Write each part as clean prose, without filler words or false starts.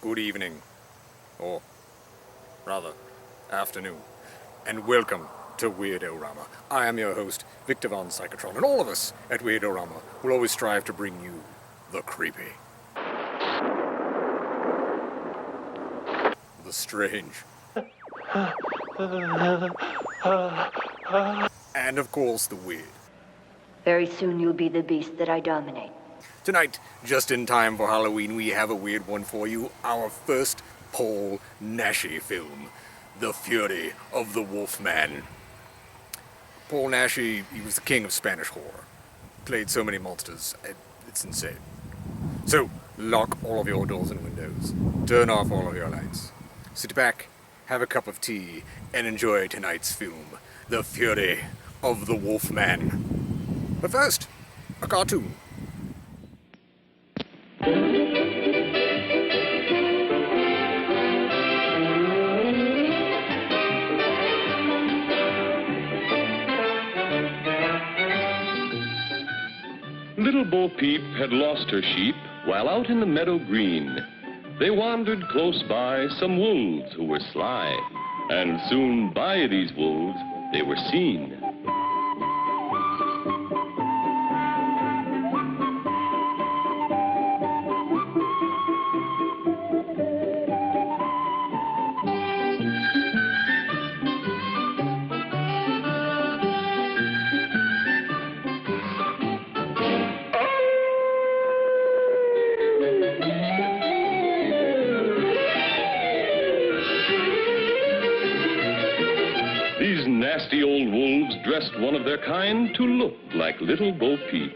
good evening, or rather, afternoon, and welcome to Weird-O-Rama. I am your host, Victor von Psychotron, and all of us at Weird-O-Rama will always strive to bring you the creepy, the strange, and of course the weird. Very soon you'll be the beast that I dominate. Tonight, just in time for Halloween, we have a weird one for you. Our first Paul Naschy film, The Fury of the Wolfman. Paul Naschy, he was the king of Spanish horror. Played so many monsters, it's insane. So, lock all of your doors and windows. Turn off all of your lights. Sit back, have a cup of tea, and enjoy tonight's film, The Fury of the Wolfman. But first, a cartoon. Little Bo Peep had lost her sheep while out in the meadow green. They wandered close by some wolves who were sly, and soon by these wolves they were seen. These nasty old wolves dressed one of their kind to look like little Bo Peep.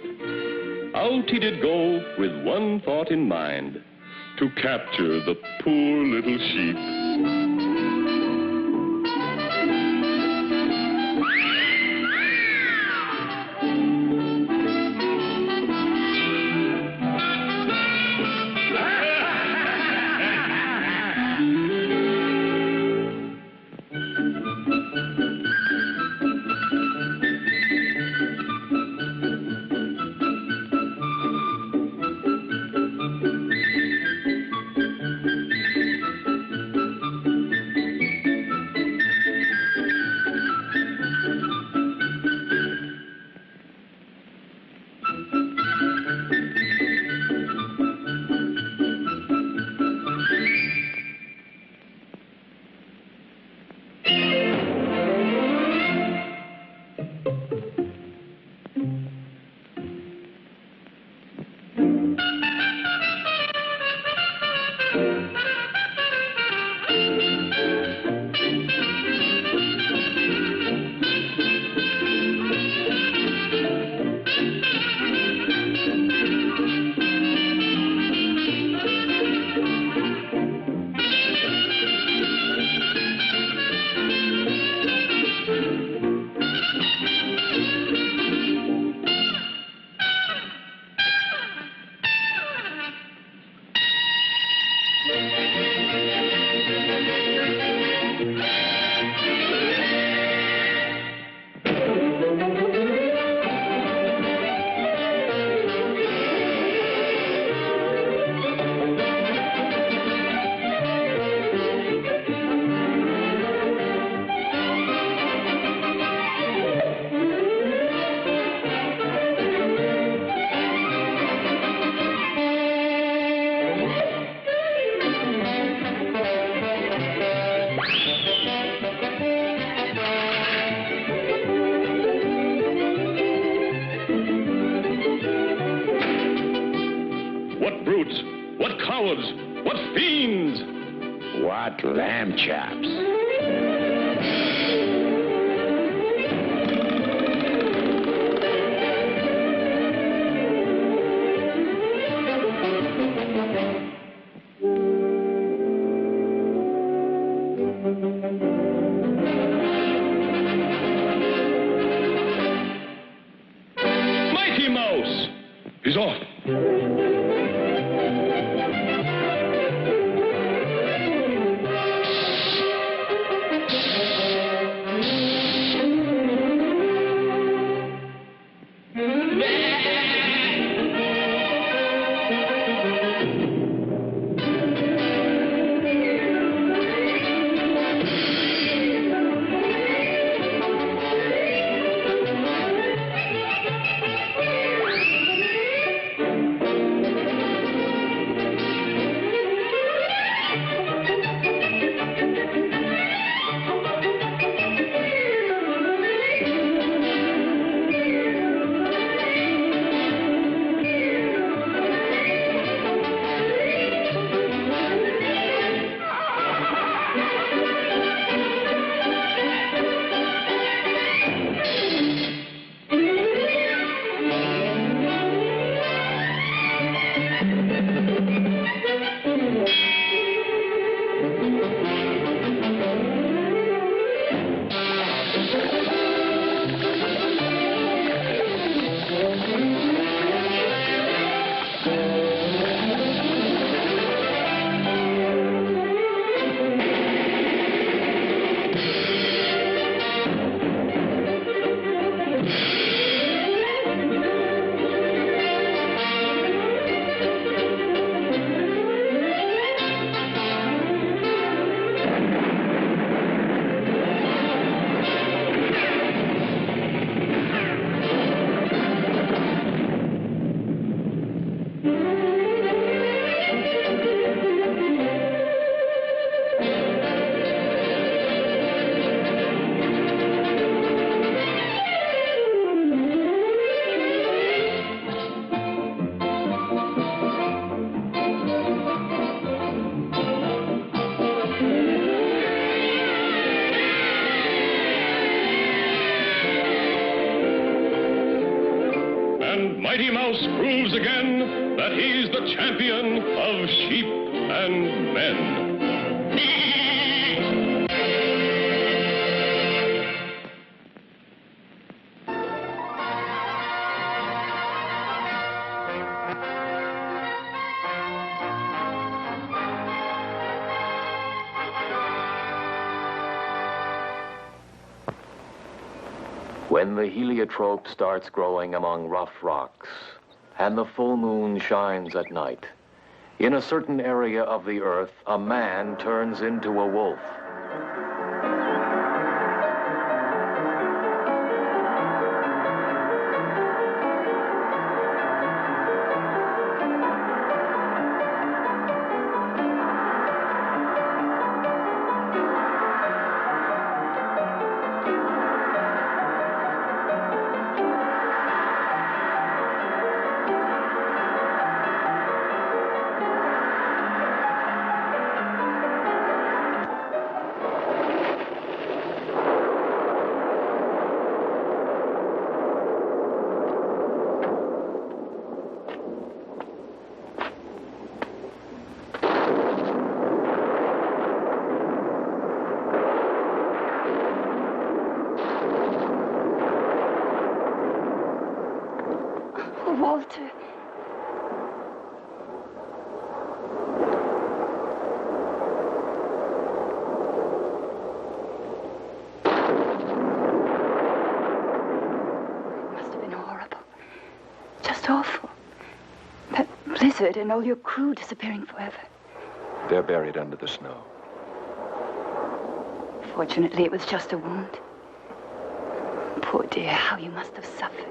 Out he did go with one thought in mind, to capture the poor little sheep. What brutes! What cowards! What fiends! What lamb chops! Mighty Mouse! He's off! And Mighty Mouse proves again that he's the champion of sheep and men. When the heliotrope starts growing among rough rocks, and the full moon shines at night, in a certain area of the earth, a man turns into a wolf. Walter. It must have been horrible. Just awful. That blizzard and all your crew disappearing forever. They're buried under the snow. Fortunately, it was just a wound. Poor dear, how you must have suffered.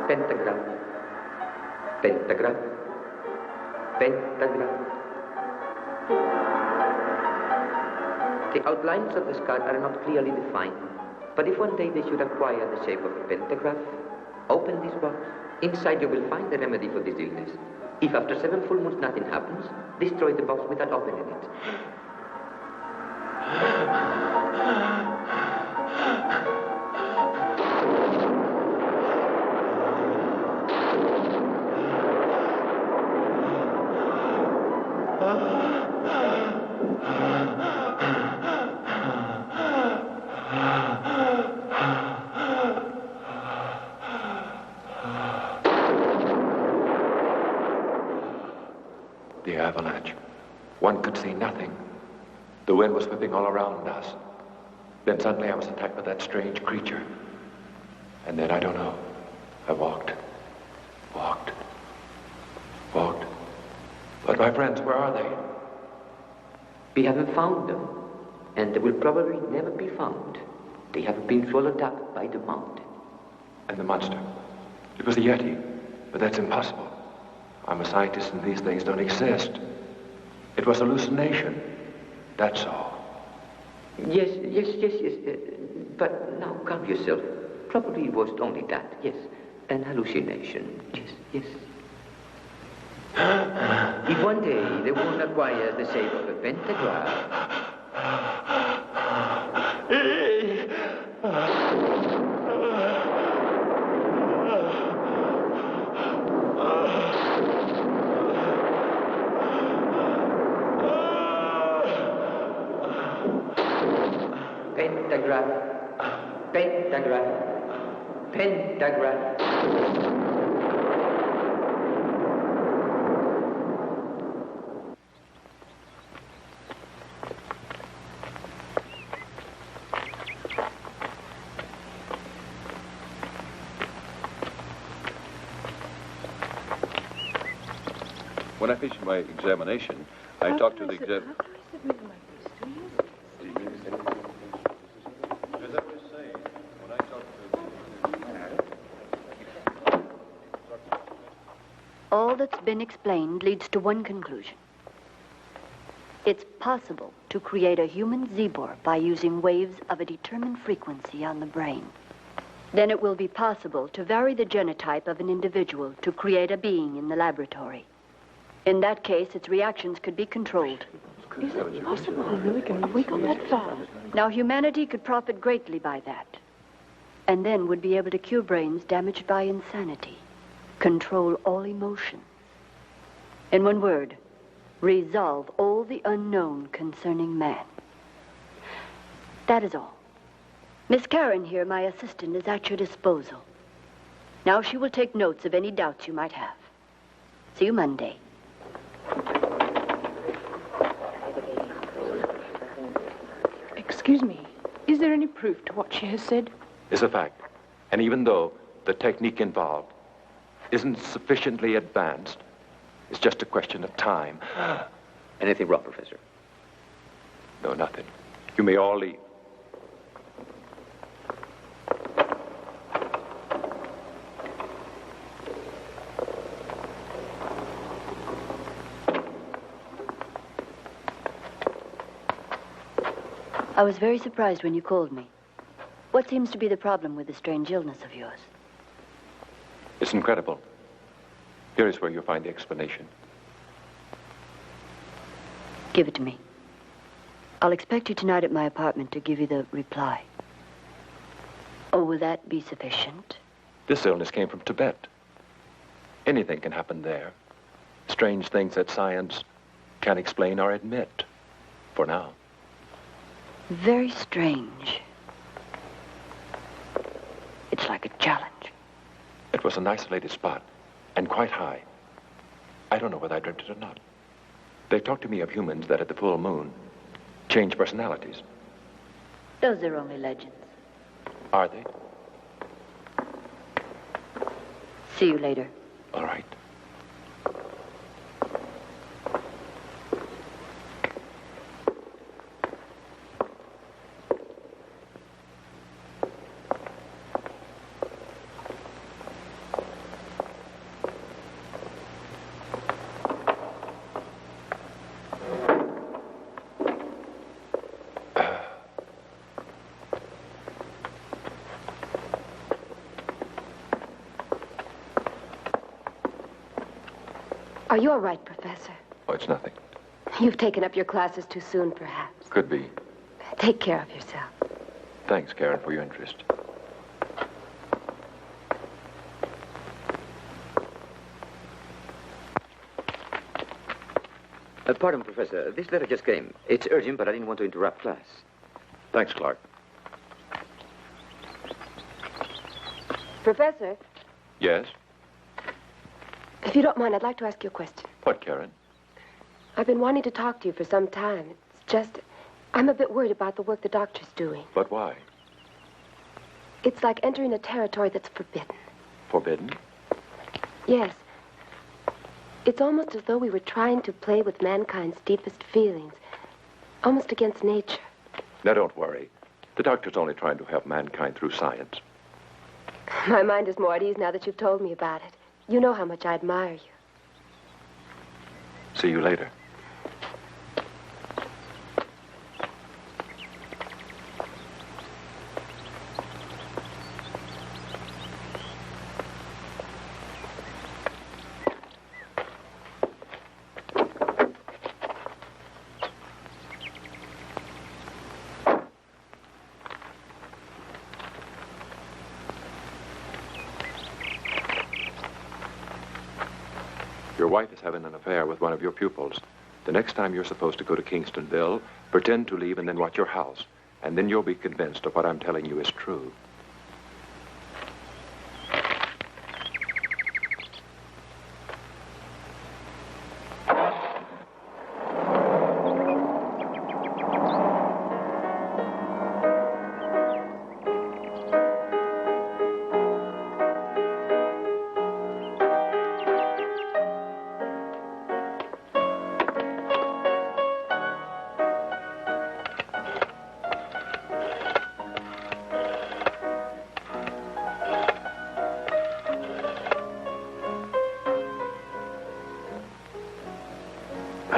Pentagram, pentagram, pentagram. The outlines of the skull are not clearly defined, but if one day they should acquire the shape of a pentagram, open this box. Inside you will find the remedy for this illness. If after 7 full moons nothing happens, destroy the box without opening it. The avalanche. One could see nothing. The wind was whipping all around us. Then suddenly I was attacked by that strange creature. And then I don't know. I walked. But my friends, where are they? We haven't found them, and they will probably never be found. They have been swallowed up by the mountain. And the monster. It was a Yeti, but that's impossible. I'm a scientist and these things don't exist. It was hallucination. That's all. Yes. But now calm yourself. Probably it was only that, yes. An hallucination, yes. If one day the wound acquires the shape of a pentagram, pentagram. When I finished my examination, I talked to the exam... How can I submit my list to you? As I was saying, when I talked to All that's been explained leads to one conclusion. It's possible to create a human Zebor by using waves of a determined frequency on the brain. Then it will be possible to vary the genotype of an individual to create a being in the laboratory. In that case, its reactions could be controlled. Is it possible? Really? Can we go that far? Now, humanity could profit greatly by that. And then would be able to cure brains damaged by insanity, control all emotions. In one word, resolve all the unknown concerning man. That is all. Miss Karen here, my assistant, is at your disposal. Now she will take notes of any doubts you might have. See you Monday. Excuse me. Is there any proof to what she has said? It's a fact. And even though the technique involved isn't sufficiently advanced, it's just a question of time. Anything wrong, Professor? No, nothing. You may all leave. I was very surprised when you called me. What seems to be the problem with the strange illness of yours? It's incredible. Here is where you'll find the explanation. Give it to me. I'll expect you tonight at my apartment to give you the reply. Oh, will that be sufficient? This illness came from Tibet. Anything can happen there. Strange things that science can't explain or admit. For now. Very strange. It's like a challenge. It was an isolated spot, and quite high. I don't know whether I dreamt it or not. They talked to me of humans that at the full moon change personalities. Those are only legends. Are they? See you later. All right. Are you all right, Professor? Oh, it's nothing. You've taken up your classes too soon, perhaps. Could be. Take care of yourself. Thanks, Karen, for your interest. Pardon, Professor. This letter just came. It's urgent, but I didn't want to interrupt class. Thanks, Clark. Professor, Yes? if you don't mind, I'd like to ask you a question. What, Karen? I've been wanting to talk to you for some time. It's just, I'm a bit worried about the work the doctor's doing. But why? It's like entering a territory that's forbidden. Forbidden? Yes. It's almost as though we were trying to play with mankind's deepest feelings, almost against nature. Now, don't worry. The doctor's only trying to help mankind through science. My mind is more at ease now that you've told me about it. You know how much I admire you. See you later. Your wife is having an affair with one of your pupils. The next time you're supposed to go to Kingstonville, pretend to leave and then watch your house. And then you'll be convinced of what I'm telling you is true.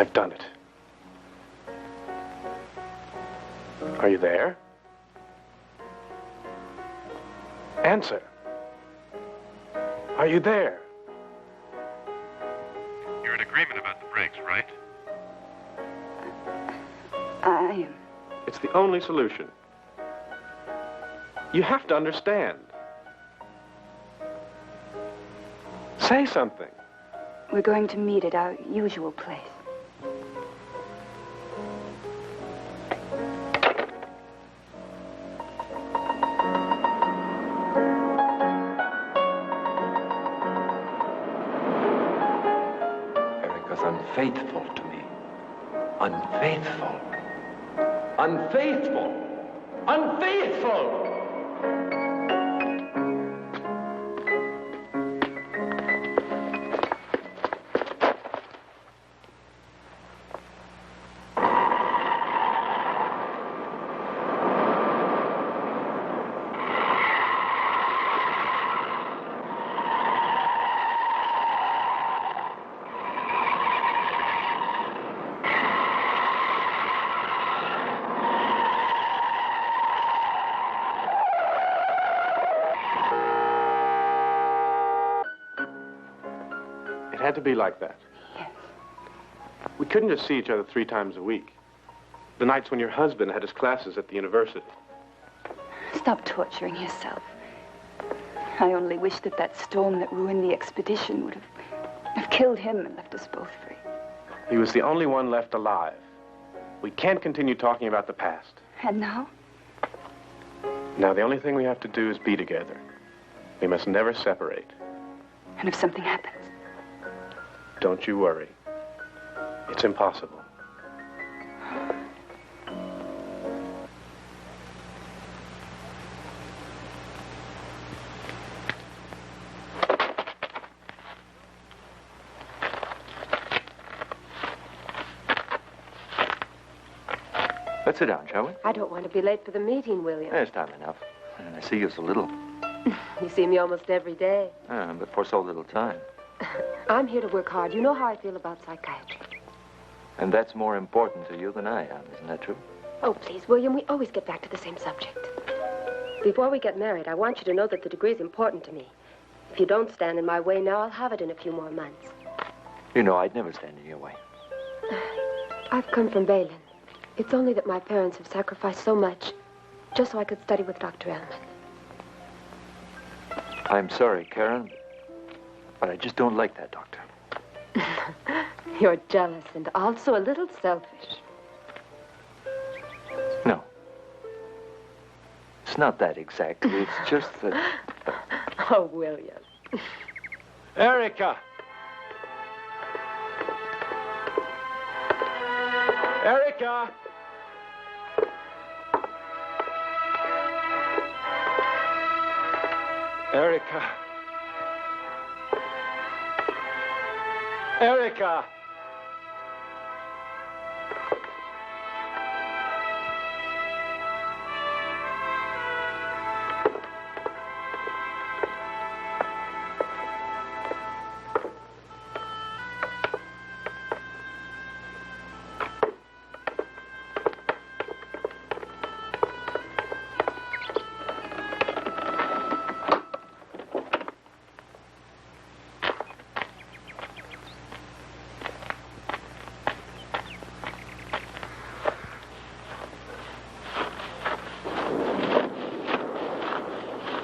I've done it. Are you there? Answer. Are you there? You're in agreement about the brakes, right? I am. It's the only solution. You have to understand. Say something. We're going to meet at our usual place. Erica's unfaithful to me. Unfaithful. Unfaithful. Unfaithful! It had to be like that. Yes. We couldn't just see each other 3 times a week. The nights when your husband had his classes at the university. Stop torturing yourself. I only wish that that storm that ruined the expedition would have killed him and left us both free. He was the only one left alive. We can't continue talking about the past. And now? Now, the only thing we have to do is be together. We must never separate. And if something happens? Don't you worry. It's impossible. Let's sit down, shall we? I don't want to be late for the meeting, William. There's time enough. And I see you so little. You see me almost every day. But for so little time. I'm here to work hard. You know how I feel about psychiatry. And that's more important to you than I am, isn't that true? Oh, please, William, we always get back to the same subject. Before we get married, I want you to know that the degree is important to me. If you don't stand in my way now, I'll have it in a few more months. You know, I'd never stand in your way. I've come from Balin. It's only that my parents have sacrificed so much just so I could study with Dr. Ellman. I'm sorry, Karen, but I just don't like that doctor. You're jealous and also a little selfish. No. It's not that exactly. It's just that... Oh, William. Erica! Erica! Erica! Erica!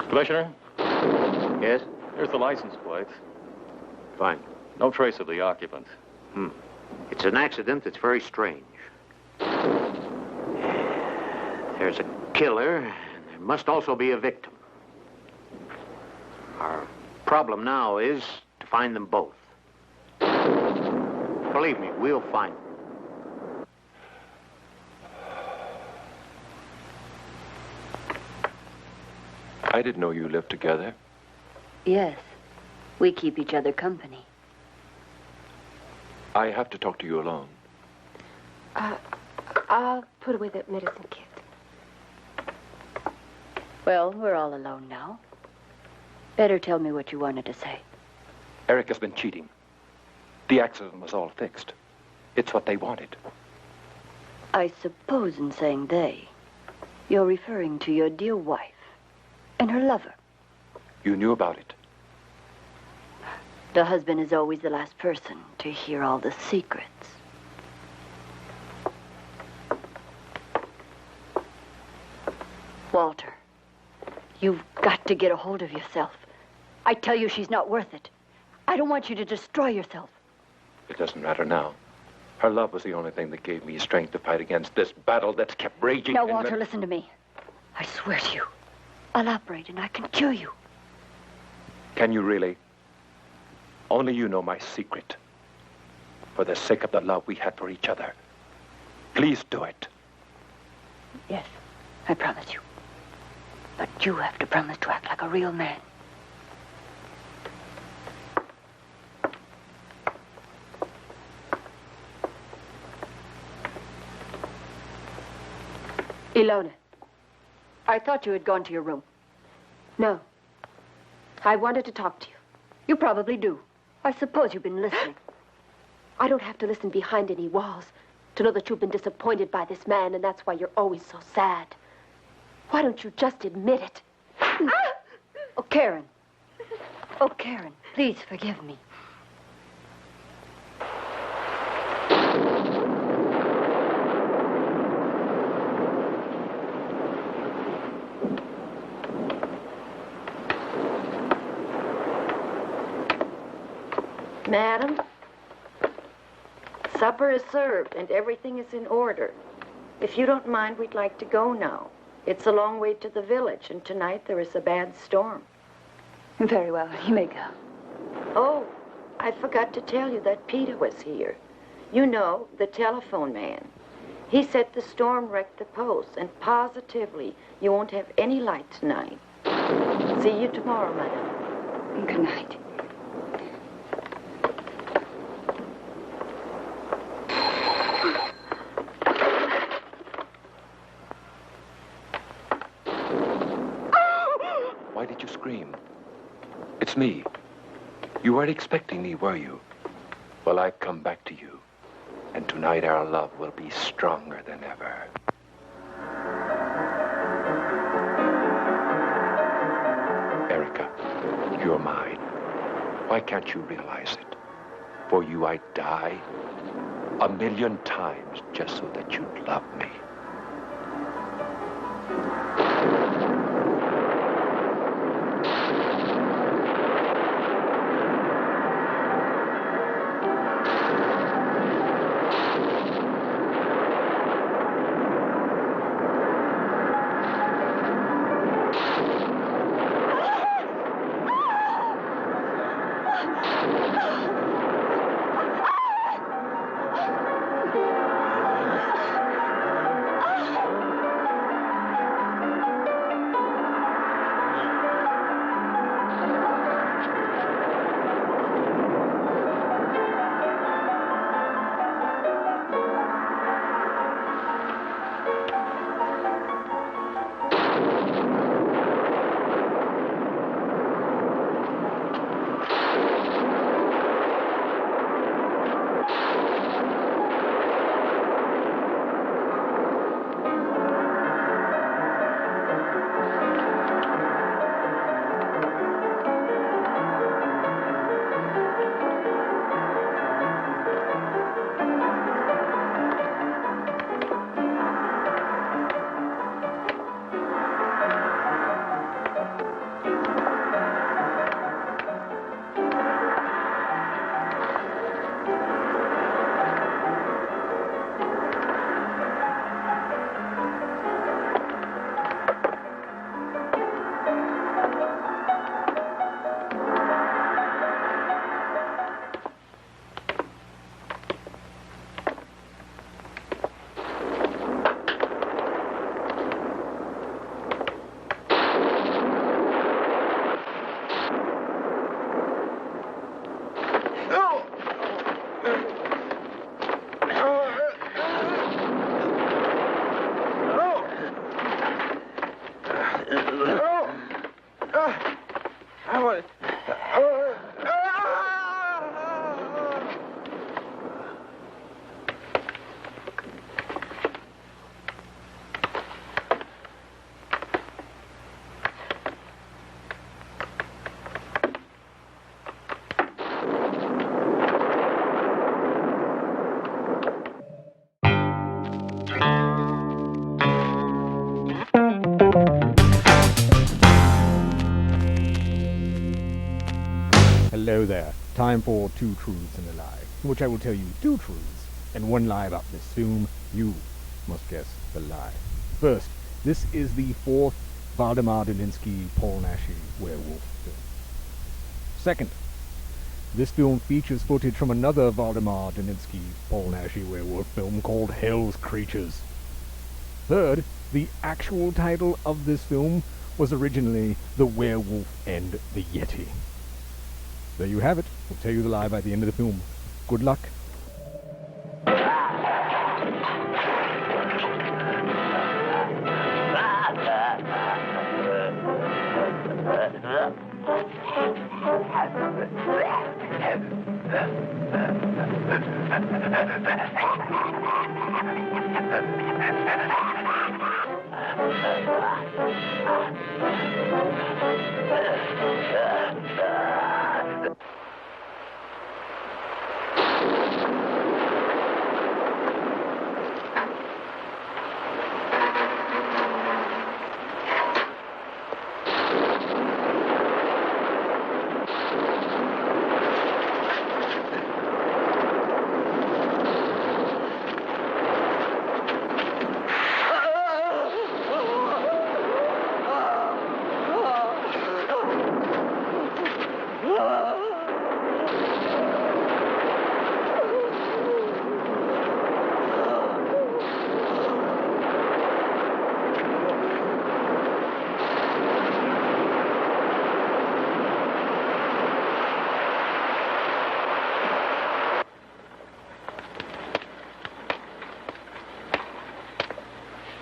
Commissioner? Yes? Here's the license plates. Fine. No trace of the occupant. It's an accident that's very strange. There's a killer, and there must also be a victim. Our problem now is to find them both. Believe me, we'll find them. I didn't know you lived together. Yes. We keep each other company. I have to talk to you alone. I'll put away that medicine kit. Well, we're all alone now. Better tell me what you wanted to say. Eric has been cheating. The accident was all fixed. It's what they wanted. I suppose in saying they, you're referring to your dear wife and her lover. You knew about it. The husband is always the last person to hear all the secrets. Walter, you've got to get a hold of yourself. I tell you she's not worth it. I don't want you to destroy yourself. It doesn't matter now. Her love was the only thing that gave me strength to fight against this battle that's kept raging. Now, Walter, listen to me. I swear to you, I'll operate and I can cure you. Can you really? Only you know my secret. For the sake of the love we had for each other. Please do it. Yes, I promise you. But you have to promise to act like a real man. Ilona. I thought you had gone to your room. No. I wanted to talk to you. You probably do. I suppose you've been listening. I don't have to listen behind any walls to know that you've been disappointed by this man, and that's why you're always so sad. Why don't you just admit it? Oh, Karen. Oh, Karen, please forgive me. Madam, supper is served and everything is in order. If you don't mind, we'd like to go now. It's a long way to the village, and tonight there is a bad storm. Very well, you may go. Oh, I forgot to tell you that Peter was here. You know, the telephone man. He said the storm wrecked the post, and positively you won't have any light tonight. See you tomorrow, madam. Good night. Why did you scream? It's me. You weren't expecting me, were you? Well, I've come back to you. And tonight our love will be stronger than ever. Erica, you're mine. Why can't you realize it? For you, I'd die 1,000,000 times just so that you'd love me. Hello there. Time for Two Truths and a Lie, in which I will tell you two truths and one lie about this film. You must guess the lie. First, this is the fourth Waldemar Daninsky, Paul Naschy werewolf film. Second, this film features footage from another Waldemar Daninsky, Paul Naschy werewolf film called Hell's Creatures. Third, the actual title of this film was originally The Werewolf and the Yeti. There you have it. We'll tell you the lie by the end of the film. Good luck.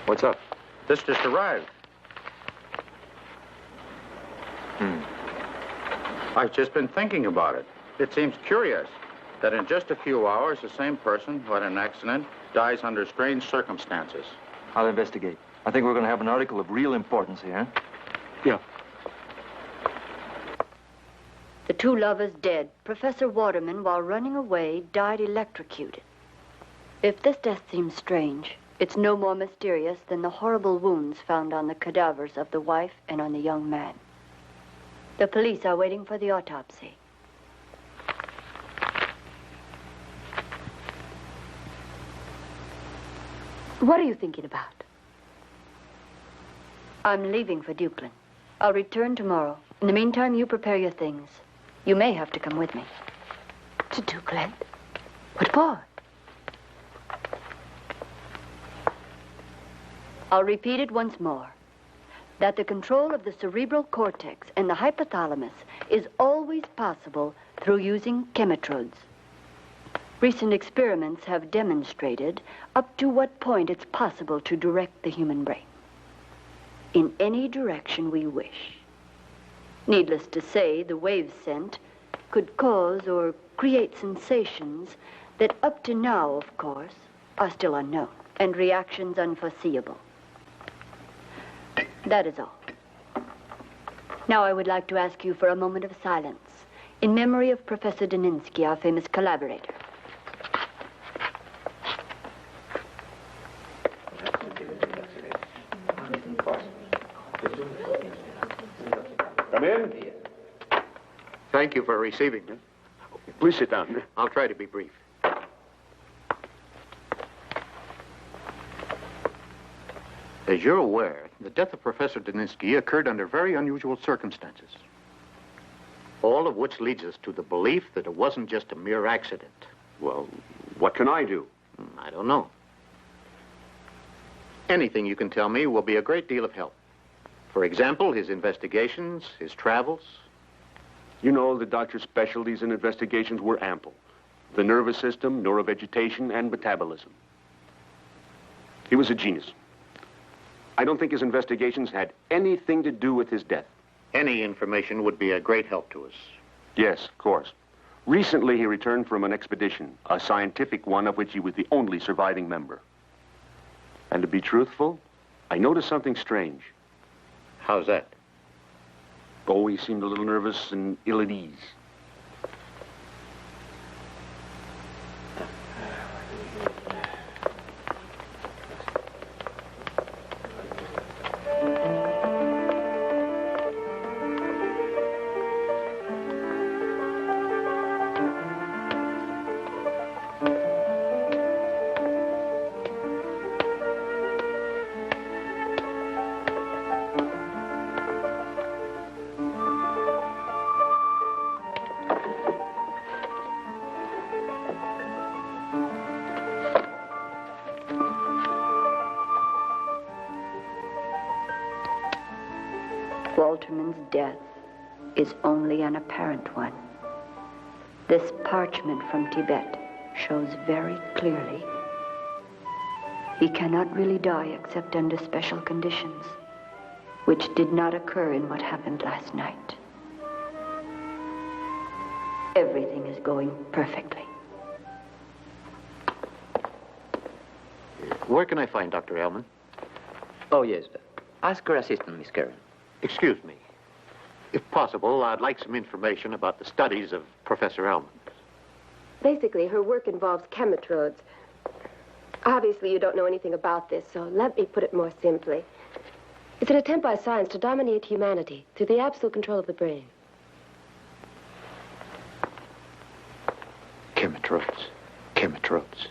What's up? This just arrived. I've just been thinking about it. It seems curious that in just a few hours, the same person who had an accident dies under strange circumstances. I'll investigate. I think we're going to have an article of real importance here. Yeah. The two lovers dead. Professor Waterman, while running away, died electrocuted. If this death seems strange, it's no more mysterious than the horrible wounds found on the cadavers of the wife and on the young man. The police are waiting for the autopsy. What are you thinking about? I'm leaving for Duplin. I'll return tomorrow. In the meantime, you prepare your things. You may have to come with me. To Duplin? What for? I'll repeat it once more. That the control of the cerebral cortex and the hypothalamus is always possible through using chemitrodes. Recent experiments have demonstrated up to what point it's possible to direct the human brain in any direction we wish. Needless to say, the waves sent could cause or create sensations that up to now, of course, are still unknown and reactions unforeseeable. That is all. Now I would like to ask you for a moment of silence in memory of Professor Daninsky, our famous collaborator. Come in. Thank you for receiving me. Please sit down. I'll try to be brief. As you're aware, the death of Professor Daninsky occurred under very unusual circumstances. All of which leads us to the belief that it wasn't just a mere accident. Well, what can I do? I don't know. Anything you can tell me will be a great deal of help. For example, his investigations, his travels. You know, the doctor's specialties and investigations were ample. The nervous system, neurovegetation, and metabolism. He was a genius. I don't think his investigations had anything to do with his death. Any information would be a great help to us. Yes, of course. Recently, he returned from an expedition, a scientific one of which he was the only surviving member. And to be truthful, I noticed something strange. How's that? Oh, he seemed a little nervous and ill at ease. gentleman's death is only an apparent one. This parchment from Tibet shows very clearly he cannot really die except under special conditions, which did not occur in what happened last night. Everything is going perfectly. Where can I find Dr. Ellman? Oh, yes. Ask her assistant, Miss Karen. Excuse me. If possible, I'd like some information about the studies of Professor Ellman. Basically, her work involves chemitrodes. Obviously, you don't know anything about this, so let me put it more simply. It's an attempt by science to dominate humanity through the absolute control of the brain. Chemitrodes. Chemitrodes.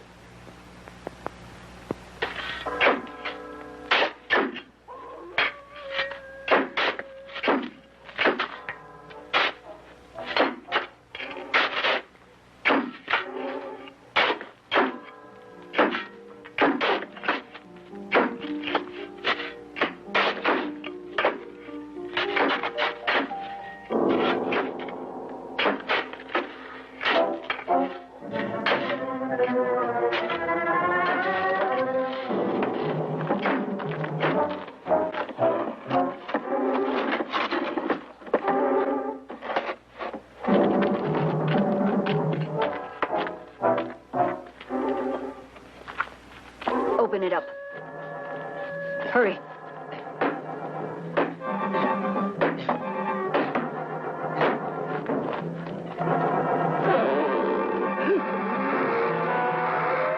Open it up. Hurry.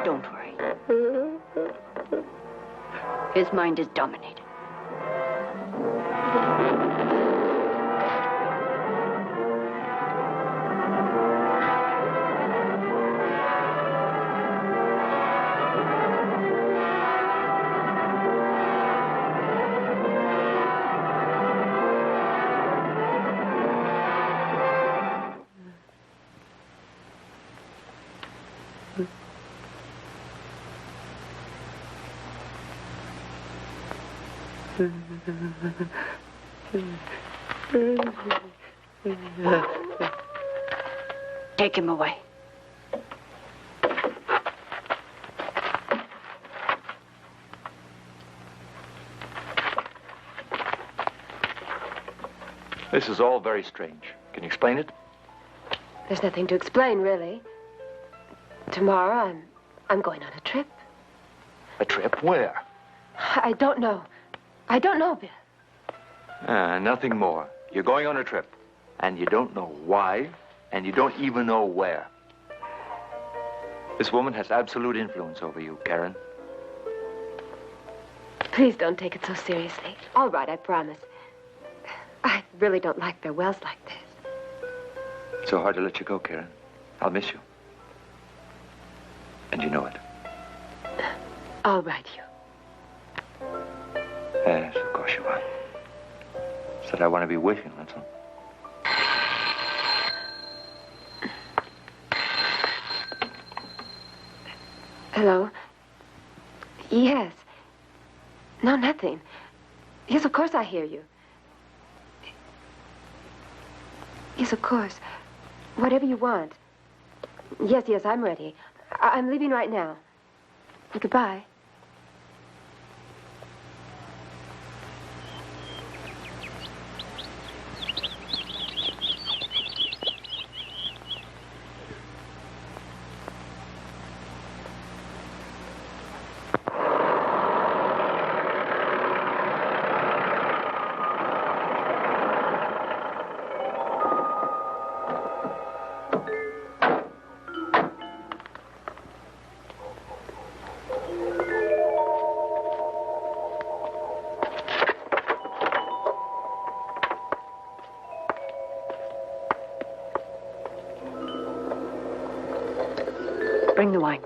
Don't worry. His mind is dominated. Take him away. This is all very strange. Can you explain it? There's nothing to explain, really. Tomorrow, I'm going on a trip. A trip? Where? I don't know. I don't know, Bill. Nothing more. You're going on a trip, and you don't know why, and you don't even know where. This woman has absolute influence over you, Karen. Please don't take it so seriously. All right, I promise. I really don't like farewells like this. It's so hard to let you go, Karen. I'll miss you. And you know it. I'll write you. Yes, of course you will. Said I want to be with you, that's all. Hello? Yes. No, nothing. Yes, of course I hear you. Yes, of course. Whatever you want. Yes, I'm ready. I'm leaving right now. Goodbye. Bring the wine.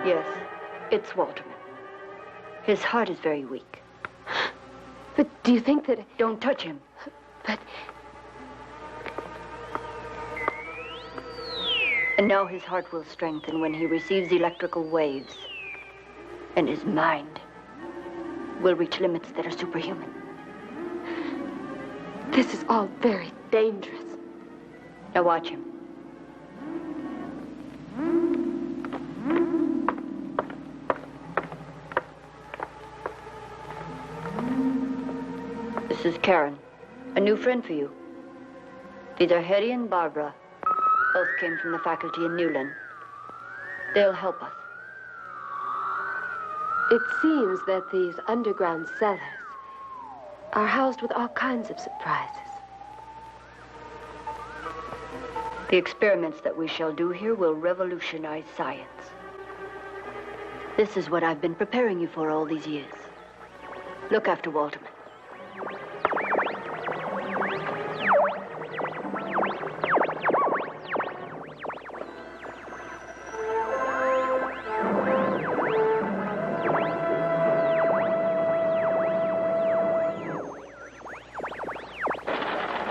Yes, it's Walterman. His heart is very weak. But do you think that... Don't touch him. But... And now his heart will strengthen when he receives electrical waves. And his mind will reach limits that are superhuman. This is all very dangerous. Now watch him. This is Karen, a new friend for you. These are Hetty and Barbara. Both came from the faculty in Newland. They'll help us. It seems that these underground cellars are housed with all kinds of surprises. The experiments that we shall do here will revolutionize science. This is what I've been preparing you for all these years. Look after Walterman.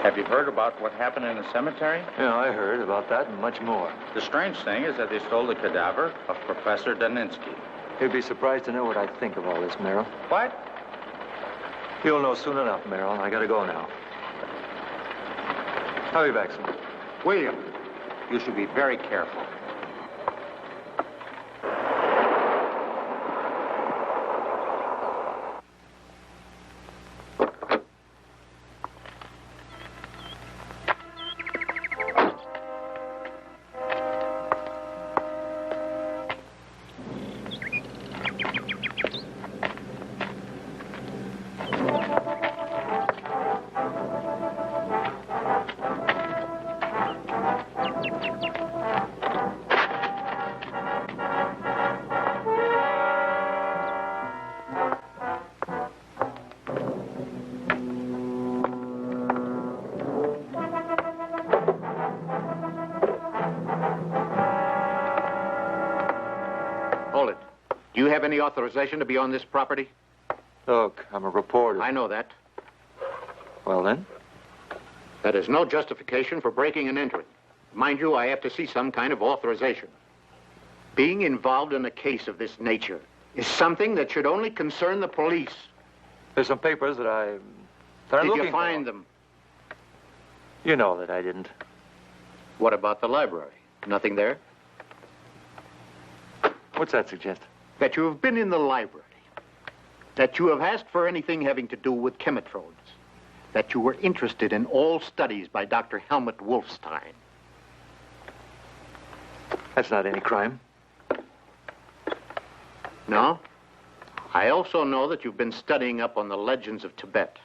Have you heard about what happened in the cemetery? Yeah, I heard about that and much more. The strange thing is that they stole the cadaver of Professor Daninsky. You'd be surprised to know what I think of all this, Merrill. What? You'll know soon enough, Merrill. I gotta go now. I'll be back soon. William, you should be very careful. Do you have any authorization to be on this property? Look, I'm a reporter. I know that. Well, then? That is no justification for breaking and entering. Mind you, I have to see some kind of authorization. Being involved in a case of this nature is something that should only concern the police. There's some papers that I'm Did you find them? You know that I didn't. What about the library? Nothing there? What's that suggest? That you have been in the library. That you have asked for anything having to do with chemitrodes. That you were interested in all studies by Dr. Helmut Wolfstein. That's not any crime. No? I also know that you've been studying up on the legends of Tibet.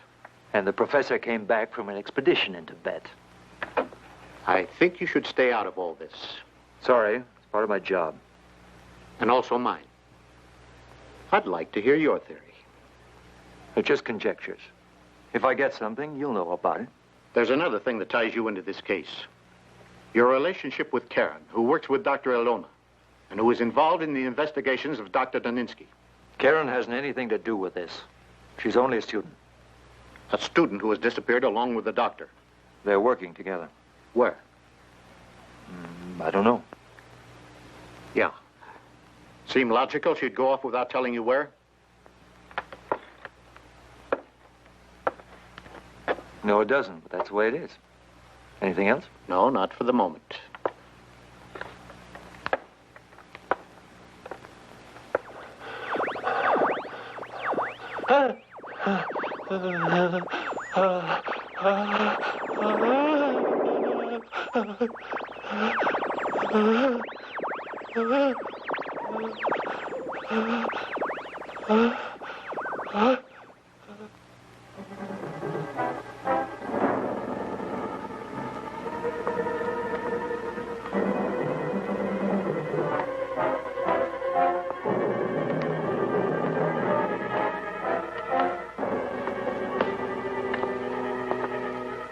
And the professor came back from an expedition in Tibet. I think you should stay out of all this. Sorry, it's part of my job. And also mine. I'd like to hear your theory. They're just conjectures. If I get something, you'll know about it. There's another thing that ties you into this case. Your relationship with Karen, who works with Dr. Ilona, and who is involved in the investigations of Dr. Daninsky. Karen hasn't anything to do with this. She's only a student. A student who has disappeared along with the doctor. They're working together. Where? I don't know. Yeah. Seem logical she'd go off without telling you where? No, it doesn't, but that's the way it is. Anything else? No, not for the moment.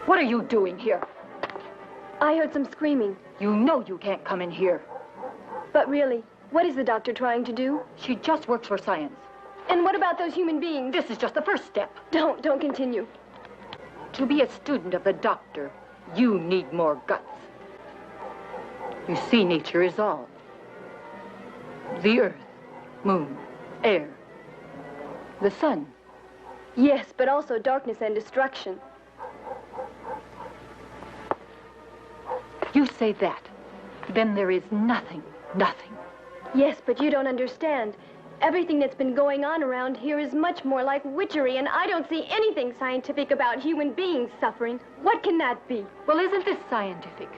What are you doing here? I heard some screaming. You know you can't come in here. But really, What is the doctor trying to do? She just works for science. And what about those human beings? This is just the first step. Don't continue. To be a student of the doctor, you need more guts. You see, nature is all. The earth, moon, air, the sun. Yes, but also darkness and destruction. You say that, then there is nothing. Yes, but you don't understand. Everything that's been going on around here is much more like witchery, and I don't see anything scientific about human beings suffering. What can that be? Well, isn't this scientific?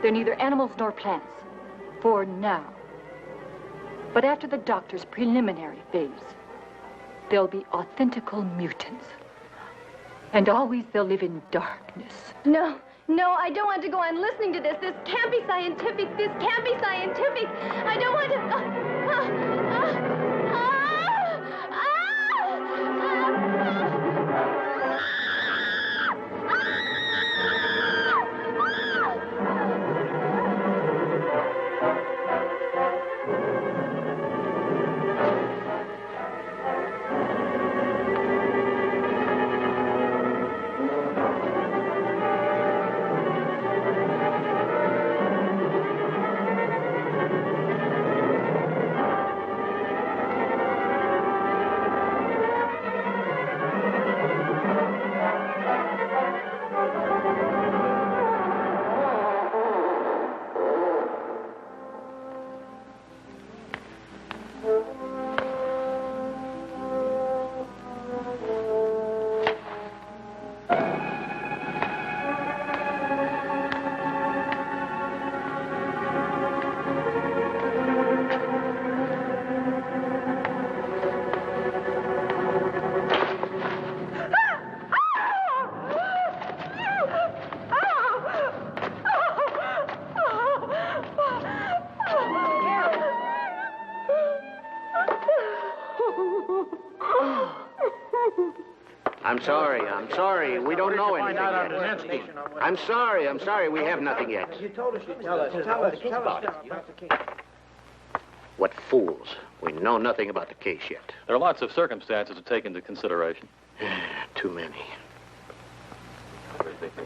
They're neither animals nor plants. For now. But after the doctor's preliminary phase, they'll be authentical mutants. And always they'll live in darkness. No, I don't want to go on listening to this. This can't be scientific. I don't want to... I'm sorry. We don't know anything yet. I'm sorry. We have nothing yet. You told us you'd tell us. What fools. We know nothing about the case yet. There are lots of circumstances to take into consideration. Too many.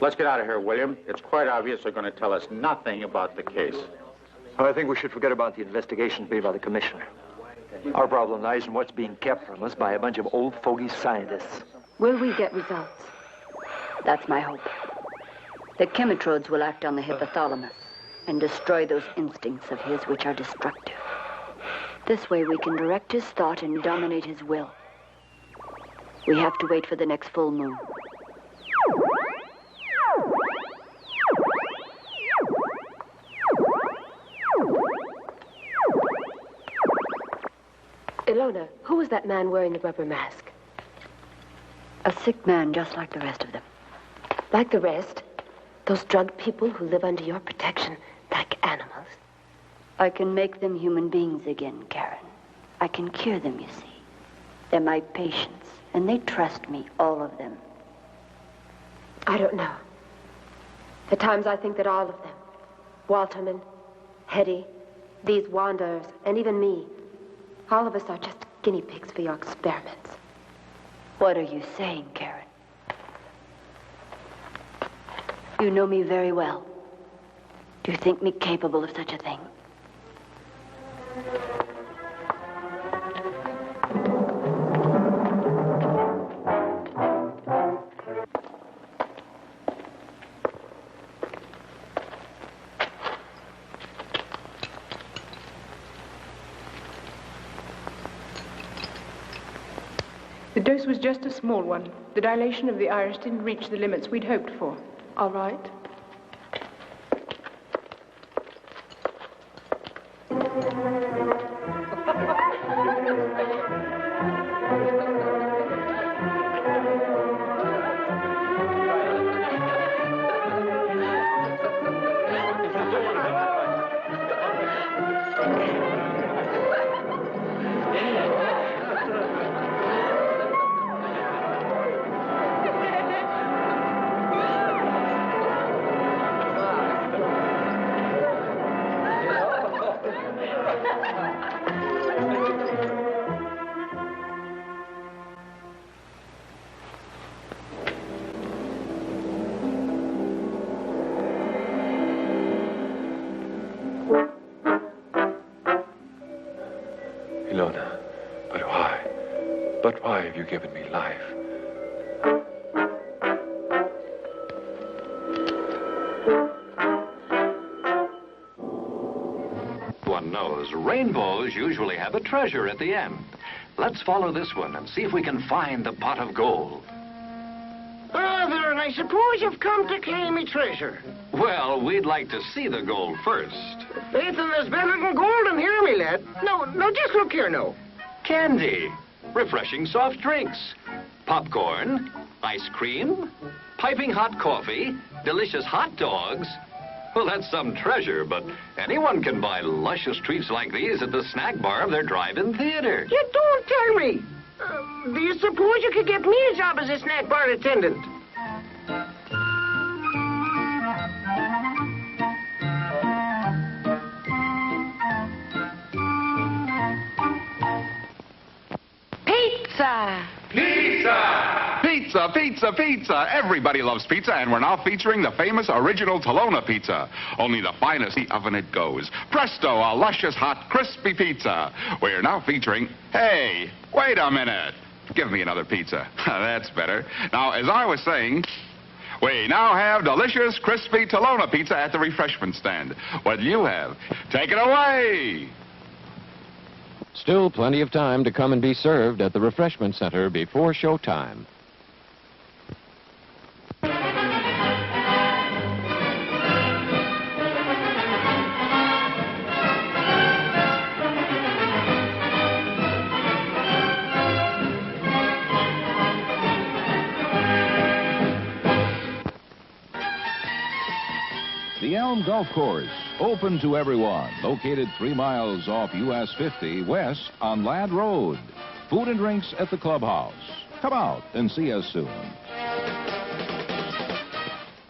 Let's get out of here, William. It's quite obvious they're going to tell us nothing about the case. I think we should forget about the investigation made by the commissioner. Our problem lies in what's being kept from us by a bunch of old fogey scientists. Will we get results? That's my hope. The chemitrodes will act on the hypothalamus and destroy those instincts of his which are destructive. This way we can direct his thought and dominate his will. We have to wait for the next full moon. Ilona, who was that man wearing the rubber mask? A sick man just like the rest of them. Like the rest? Those drug people who live under your protection like animals? I can make them human beings again, Karen. I can cure them, you see. They're my patients, and they trust me, all of them. I don't know. At times I think that all of them, Walterman, Hetty, these wanderers, and even me, all of us are just guinea pigs for your experiments. What are you saying, Karen? You know me very well. Do you think me capable of such a thing? The dose was just a small one. The dilation of the iris didn't reach the limits we'd hoped for. All right. Ilona, but why? But why have you given me life? One knows rainbows usually have a treasure at the end. Let's follow this one and see if we can find the pot of gold. Father, I suppose you've come to claim me treasure. Well, we'd like to see the gold first. Faith, and there's better than gold in here, me lad. No, just look here, no. Candy, refreshing soft drinks, popcorn, ice cream, piping hot coffee, delicious hot dogs. Well, that's some treasure, but anyone can buy luscious treats like these at the snack bar of their drive-in theater. You don't tell me. Do you suppose you could get me a job as a snack bar attendant? Pizza! Pizza! Pizza, pizza, pizza! Everybody loves pizza, and we're now featuring the famous original Tolona pizza. Only the finest heat oven it goes. Presto, a luscious, hot, crispy pizza. We're now featuring... Hey, wait a minute. Give me another pizza. That's better. Now, as I was saying, we now have delicious, crispy Tolona pizza at the refreshment stand. What do you have? Take it away! Still plenty of time to come and be served at the refreshment center before showtime. The Elm Golf Course, open to everyone, located 3 miles off US 50 west on Ladd Road. Food and drinks at the clubhouse. Come out and see us soon.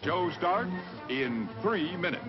Show starts in 3 minutes.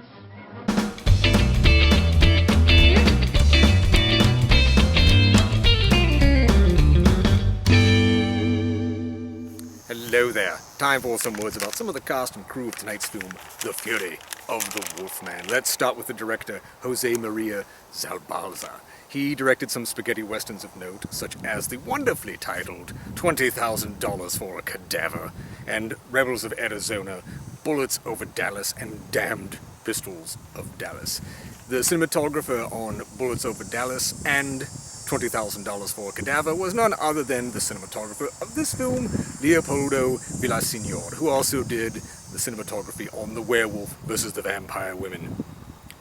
Hello there. Time for some words about some of the cast and crew of tonight's film, The Fury of the Wolfman. Let's start with the director, Jose Maria Zalbalza. He directed some spaghetti westerns of note, such as the wonderfully titled $20,000 for a Cadaver, and Rebels of Arizona, Bullets Over Dallas, and Damned Pistols of Dallas. The cinematographer on Bullets Over Dallas and $20,000 for a Cadaver was none other than the cinematographer of this film, Leopoldo Villaseñor, who also did the cinematography on The Werewolf versus the Vampire Women.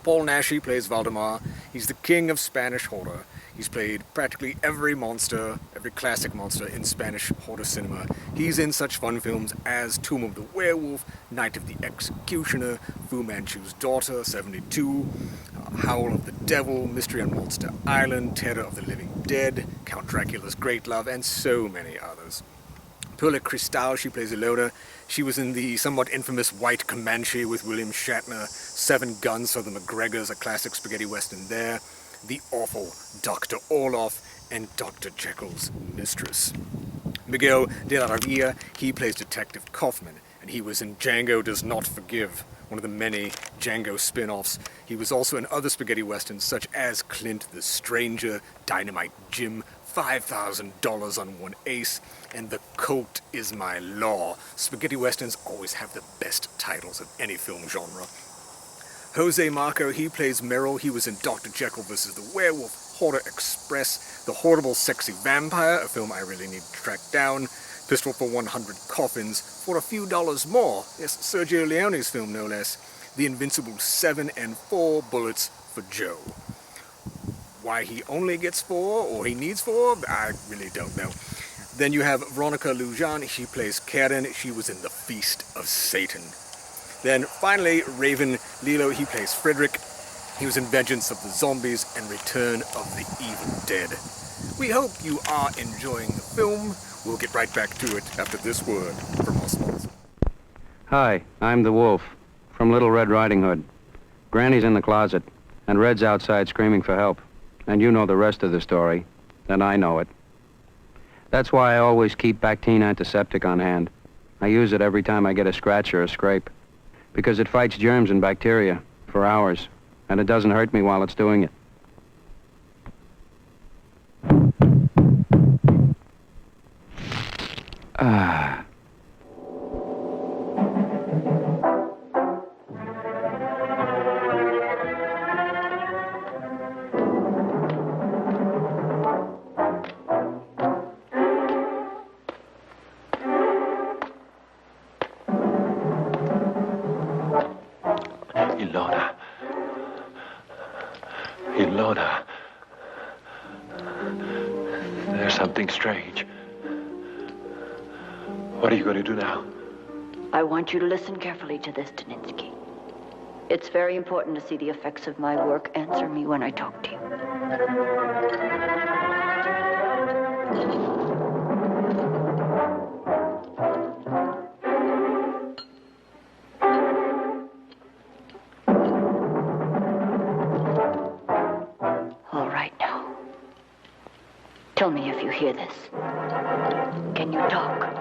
Paul Naschy plays Valdemar. He's the king of Spanish horror. He's played practically every monster, every classic monster in Spanish horror cinema. He's in such fun films as Tomb of the Werewolf, Night of the Executioner, Fu Manchu's Daughter, 72, Howl of the Devil, Mystery on Monster Island, Terror of the Living Dead, Count Dracula's Great Love, and so many others. Perla Cristal, she plays Ilona. She was in the somewhat infamous White Comanche with William Shatner, Seven Guns for the McGregors, a classic spaghetti western there, the awful Dr. Orloff, and Dr. Jekyll's Mistress. Miguel de la Rivia, he plays Detective Kaufman, and he was in Django Does Not Forgive, one of the many Django spin-offs. He was also in other spaghetti westerns such as Clint the Stranger, Dynamite Jim, $5,000 on One Ace, and The Colt Is My Law. Spaghetti westerns always have the best titles of any film genre. Jose Marco, he plays Merrill. He was in Dr. Jekyll vs. the Werewolf, Horror Express, The Horrible Sexy Vampire, a film I really need to track down, Pistol for 100 Coffins, For a Few Dollars More, yes, Sergio Leone's film no less, The Invincible 7 and 4 Bullets for Joe. Why he only gets 4 or he needs 4, I really don't know. Then you have Veronica Lujan. She plays Karen. She was in The Feast of Satan. Then finally, Raven Lilo. He plays Frederick. He was in Vengeance of the Zombies and Return of the Evil Dead. We hope you are enjoying the film. We'll get right back to it after this word from our sponsor. Hi, I'm the Wolf from Little Red Riding Hood. Granny's in the closet, and Red's outside screaming for help. And you know the rest of the story, and I know it. That's why I always keep Bactine antiseptic on hand. I use it every time I get a scratch or a scrape, because it fights germs and bacteria for hours, and it doesn't hurt me while it's doing it. something strange. What are you going to do now? I want you to listen carefully to this, Daninsky. It's very important to see the effects of my work. Answer me when I talk to you. All right now. Tell me if you hear this. Can you talk?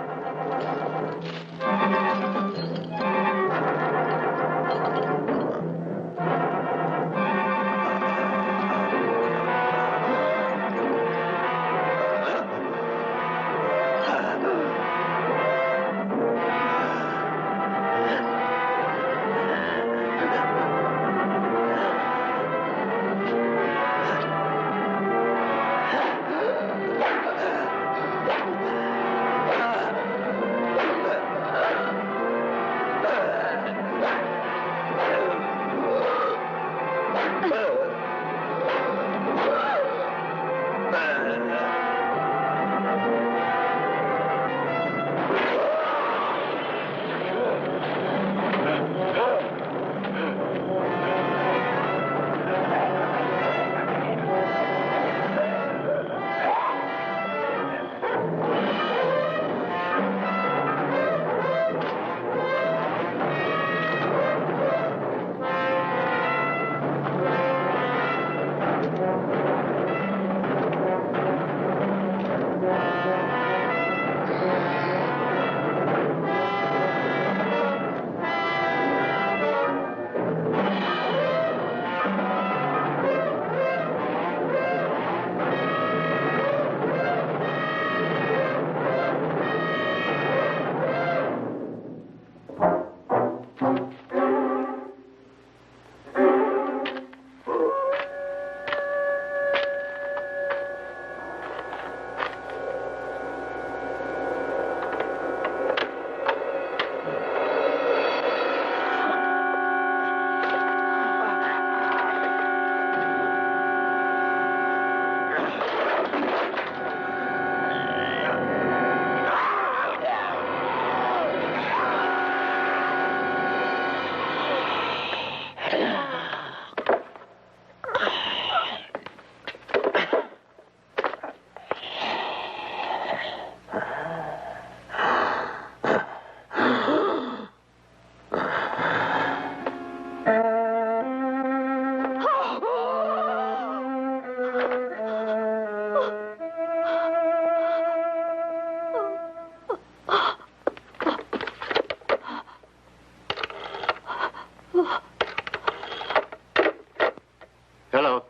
Hello.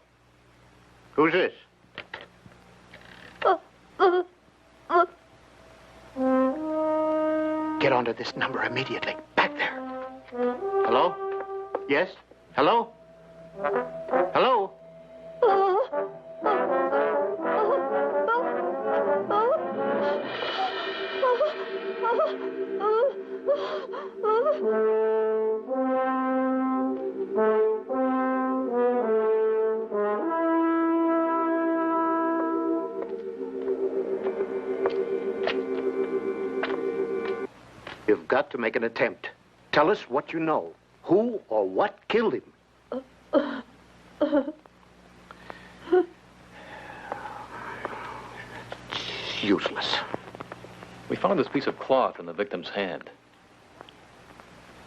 Who's this? Get onto this number immediately. Back there. Hello? Yes? Hello? Hello? You've got to make an attempt. Tell us what you know. Who or what killed him? It's useless. We found this piece of cloth in the victim's hand.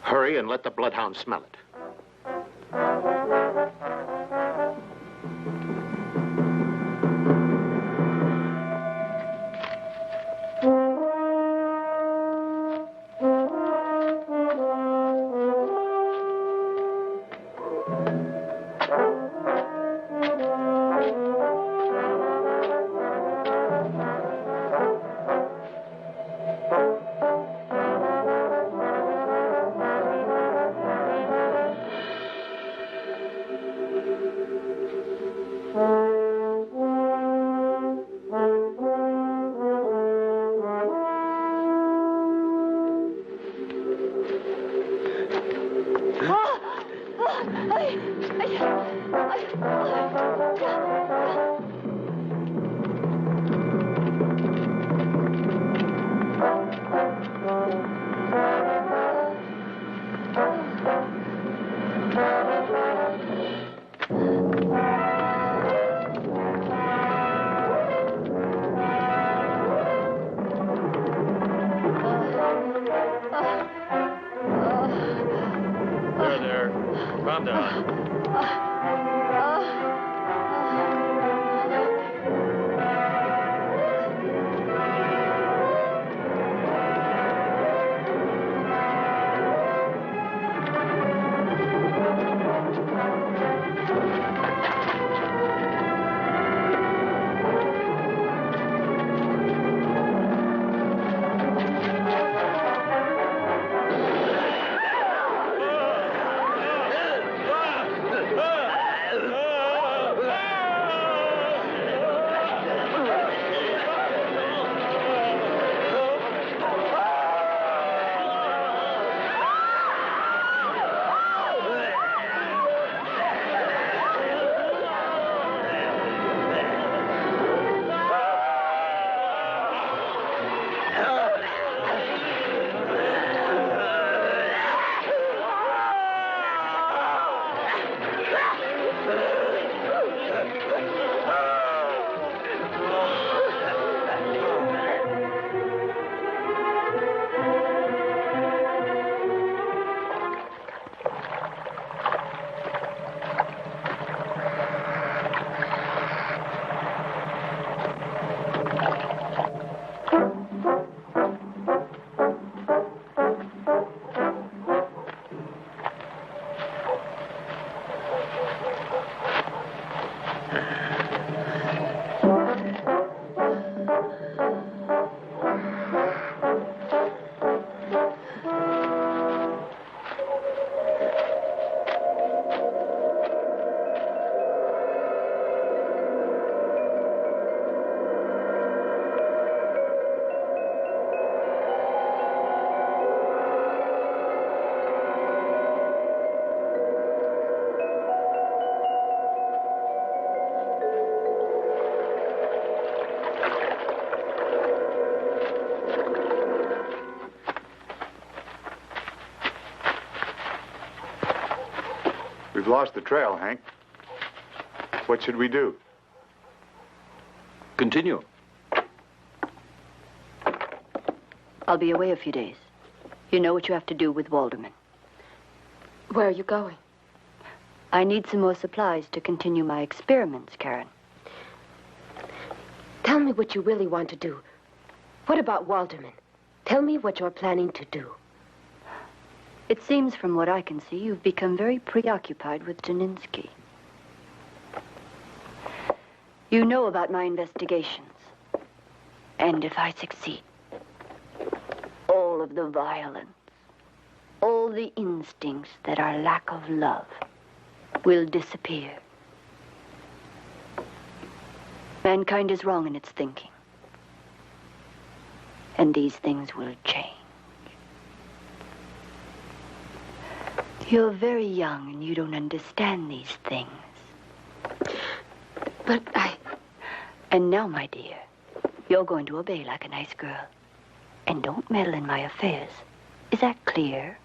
Hurry and let the bloodhound smell it. Calm down. We've lost the trail, Hank. What should we do? Continue. I'll be away a few days. You know what you have to do with Walderman. Where are you going? I need some more supplies to continue my experiments, Karen. Tell me what you really want to do. What about Walderman? Tell me what you're planning to do. It seems from what I can see, you've become very preoccupied with Janinsky. You know about my investigations. And if I succeed, all of the violence, all the instincts that are lack of love will disappear. Mankind is wrong in its thinking. And these things will change. You're very young and you don't understand these things. But And now, my dear, you're going to obey like a nice girl. And don't meddle in my affairs. Is that clear?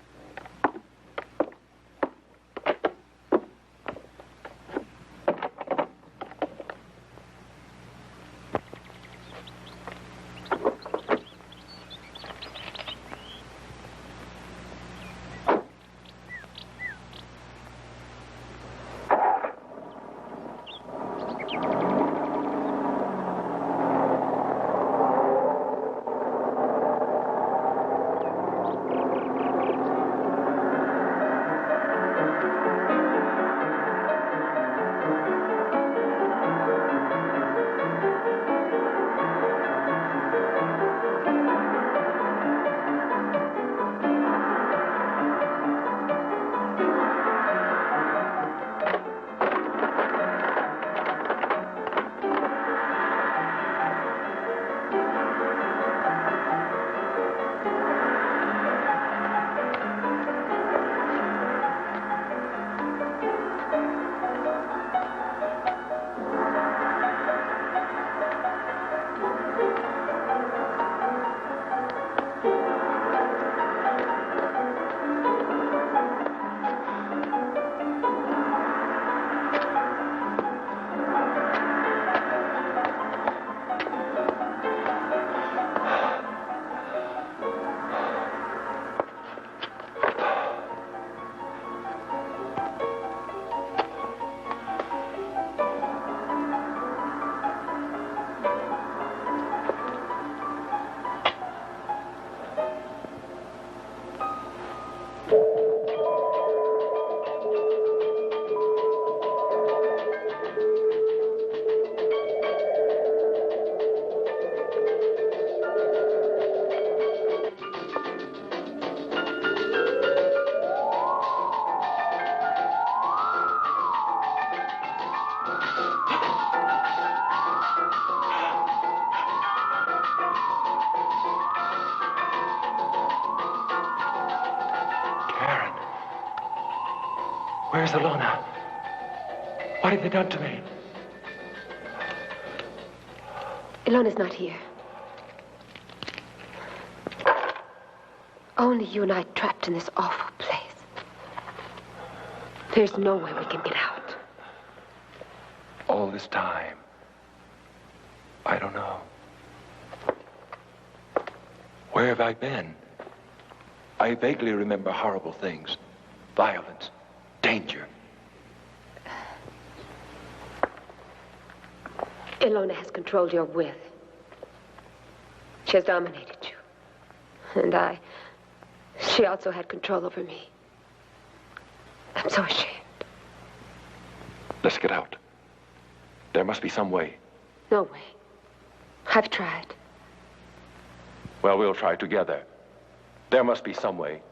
Where's Ilona? What have they done to me? Ilona's not here. Only you and I trapped in this awful place. There's no way we can get out. All this time. I don't know. Where have I been? I vaguely remember horrible things. Violence. Danger. Ilona has controlled your will. She has dominated you. And she also had control over me. I'm so ashamed. Let's get out. There must be some way. No way. I've tried. Well, we'll try together. There must be some way.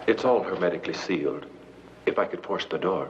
It's all hermetically sealed. If I could force the door.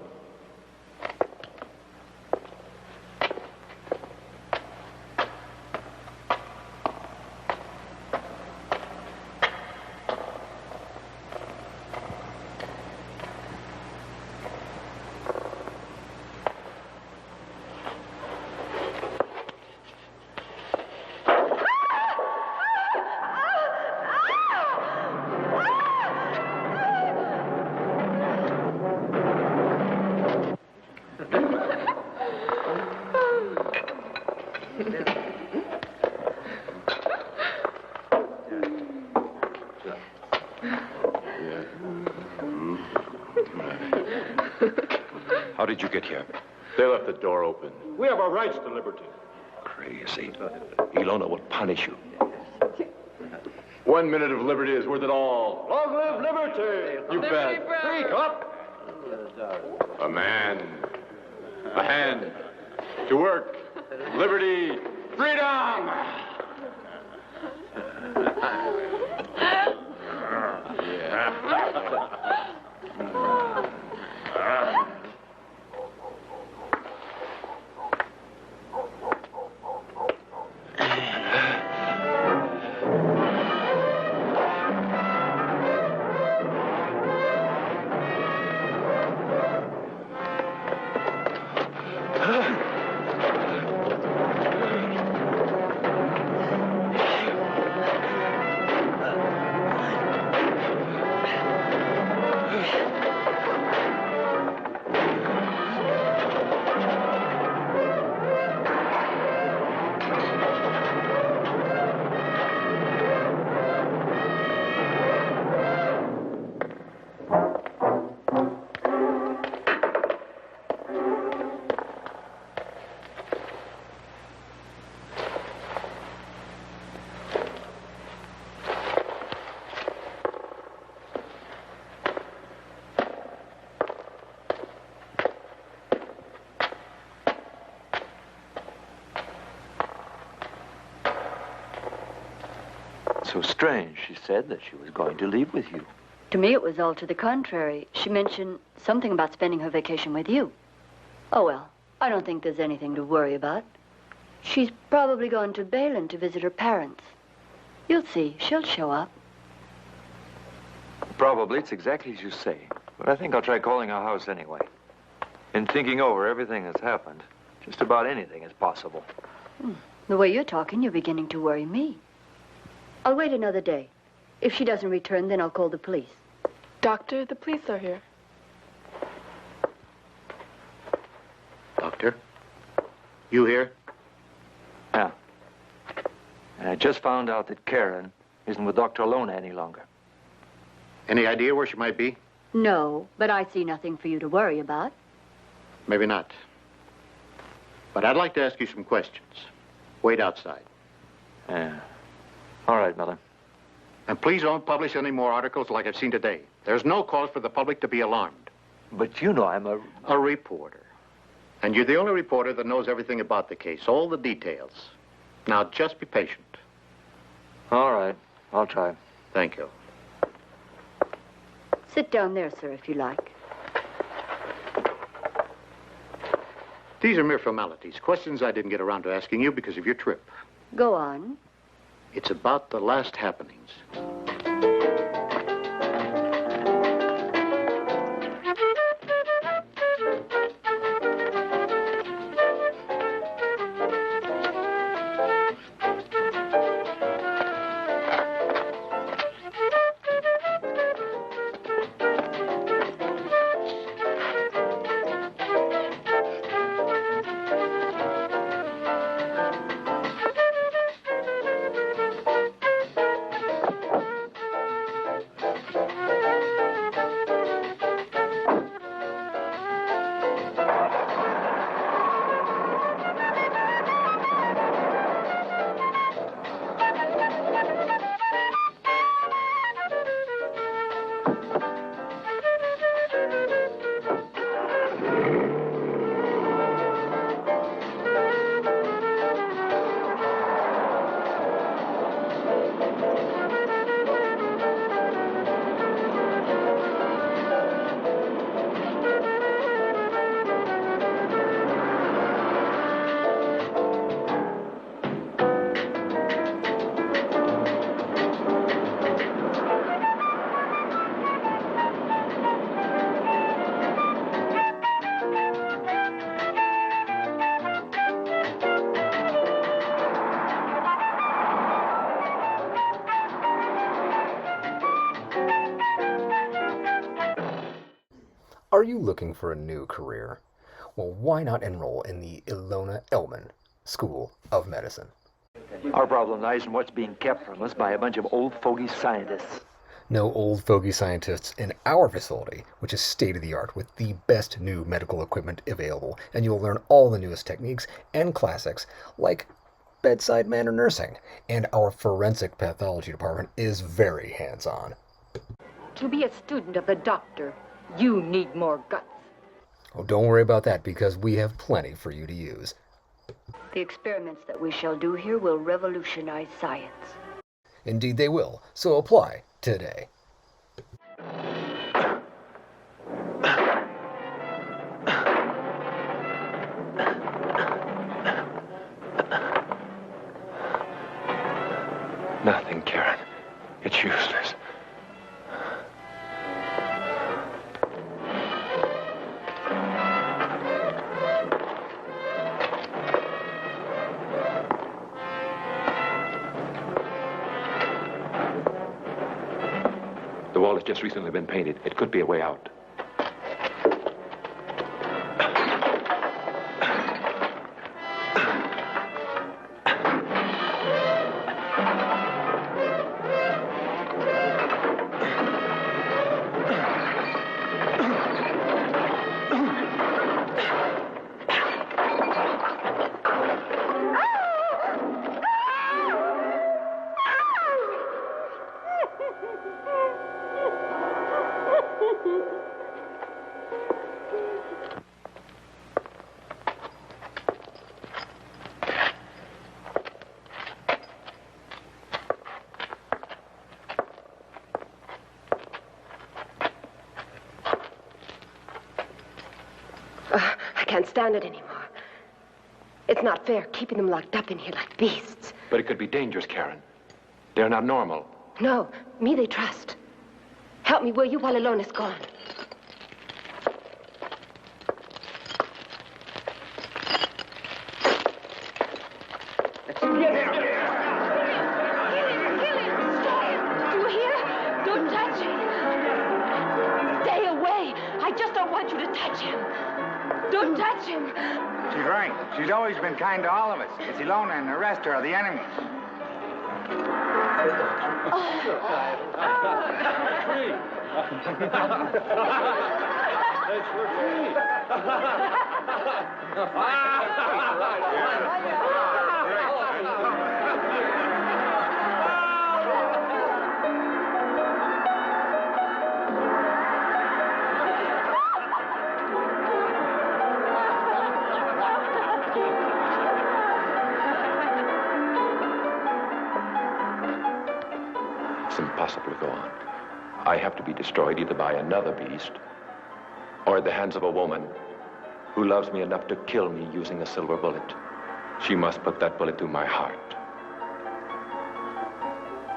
How did you get here? They left the door open. We have our rights to liberty. Crazy. Ilona will punish you. 1 minute of liberty is worth it all. Long live liberty! You bet. Speak up! A man. A hand. To work. Liberty. Freedom! So strange, she said that she was going to leave with you. To me, it was all to the contrary. She mentioned something about spending her vacation with you. Oh, well, I don't think there's anything to worry about. She's probably gone to Balin to visit her parents. You'll see, she'll show up. Probably, it's exactly as you say. But I think I'll try calling our house anyway. In thinking over everything that's happened, just about anything is possible. The way you're talking, you're beginning to worry me. I'll wait another day. If she doesn't return, then I'll call the police. Doctor, the police are here. Doctor? You here? Yeah. And I just found out that Karen isn't with Dr. Ilona any longer. Any idea where she might be? No, but I see nothing for you to worry about. Maybe not. But I'd like to ask you some questions. Wait outside. Yeah. All right, Mother. And please don't publish any more articles like I've seen today. There's no cause for the public to be alarmed. But you know I'm a reporter. And you're the only reporter that knows everything about the case, all the details. Now, just be patient. All right. I'll try. Thank you. Sit down there, sir, if you like. These are mere formalities, questions I didn't get around to asking you because of your trip. Go on. It's about the last happenings. Are you looking for a new career? Well, why not enroll in the Ilona Elman School of Medicine? Our problem lies in what's being kept from us by a bunch of old fogey scientists. No old fogey scientists in our facility, which is state-of-the-art with the best new medical equipment available, and you'll learn all the newest techniques and classics like bedside manner nursing, and our forensic pathology department is very hands-on. To be a student of the doctor, you need more guts. Oh, don't worry about that, because we have plenty for you to use. The experiments that we shall do here will revolutionize science. Indeed they will, so apply today. Nothing, Karen. It's useless. The wall has just recently been painted. It could be a way out. I can't stand it anymore. It's not fair keeping them locked up in here like beasts. But it could be dangerous, Karen. They're not normal. No, me they trust. Help me, will you, while Ilona's gone? She's right. She's always been kind to all of us. It's Ilona and the rest are the enemies. impossible to go on. I have to be destroyed either by another beast or at the hands of a woman who loves me enough to kill me using a silver bullet. She must put that bullet through my heart.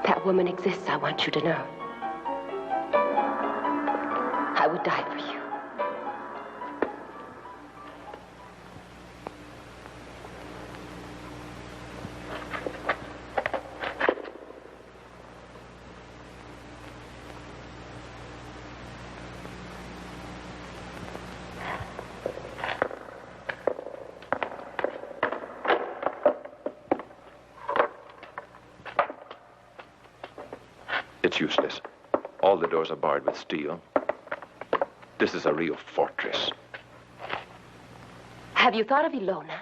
That woman exists, I want you to know. I would die for you. It's useless. All the doors are barred with steel. This is a real fortress. Have you thought of Ilona?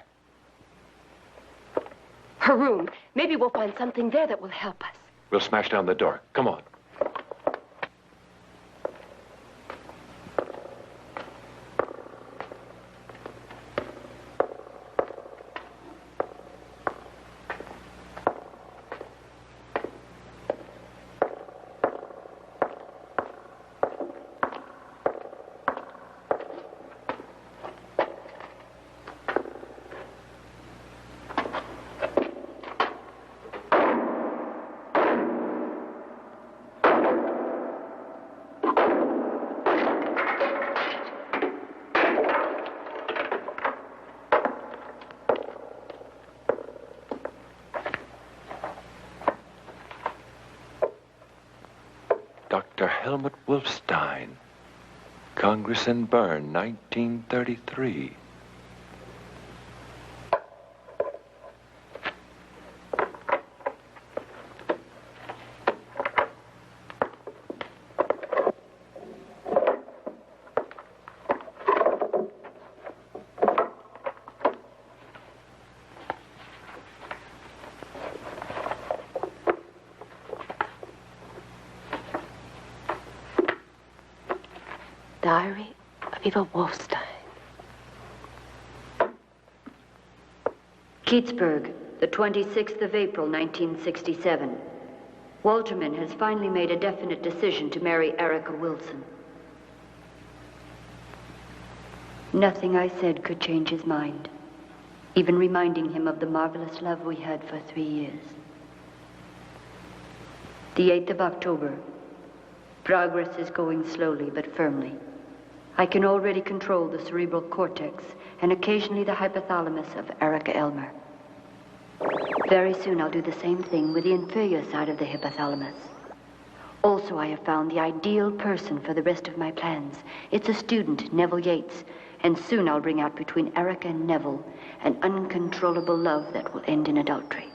Her room. Maybe we'll find something there that will help us. We'll smash down the door. Come on. Dr. Helmut Wolfstein, Congress in Bern, 1933. Diary of Eva Wolfstein. Keatsburg, the 26th of April, 1967. Walterman has finally made a definite decision to marry Erica Wilson. Nothing I said could change his mind, even reminding him of the marvelous love we had for 3 years. The 8th of October. Progress is going slowly but firmly. I can already control the cerebral cortex and occasionally the hypothalamus of Erica Elmer. Very soon I'll do the same thing with the inferior side of the hypothalamus. Also, I have found the ideal person for the rest of my plans. It's a student, Neville Yates, and soon I'll bring out between Erica and Neville an uncontrollable love that will end in adultery.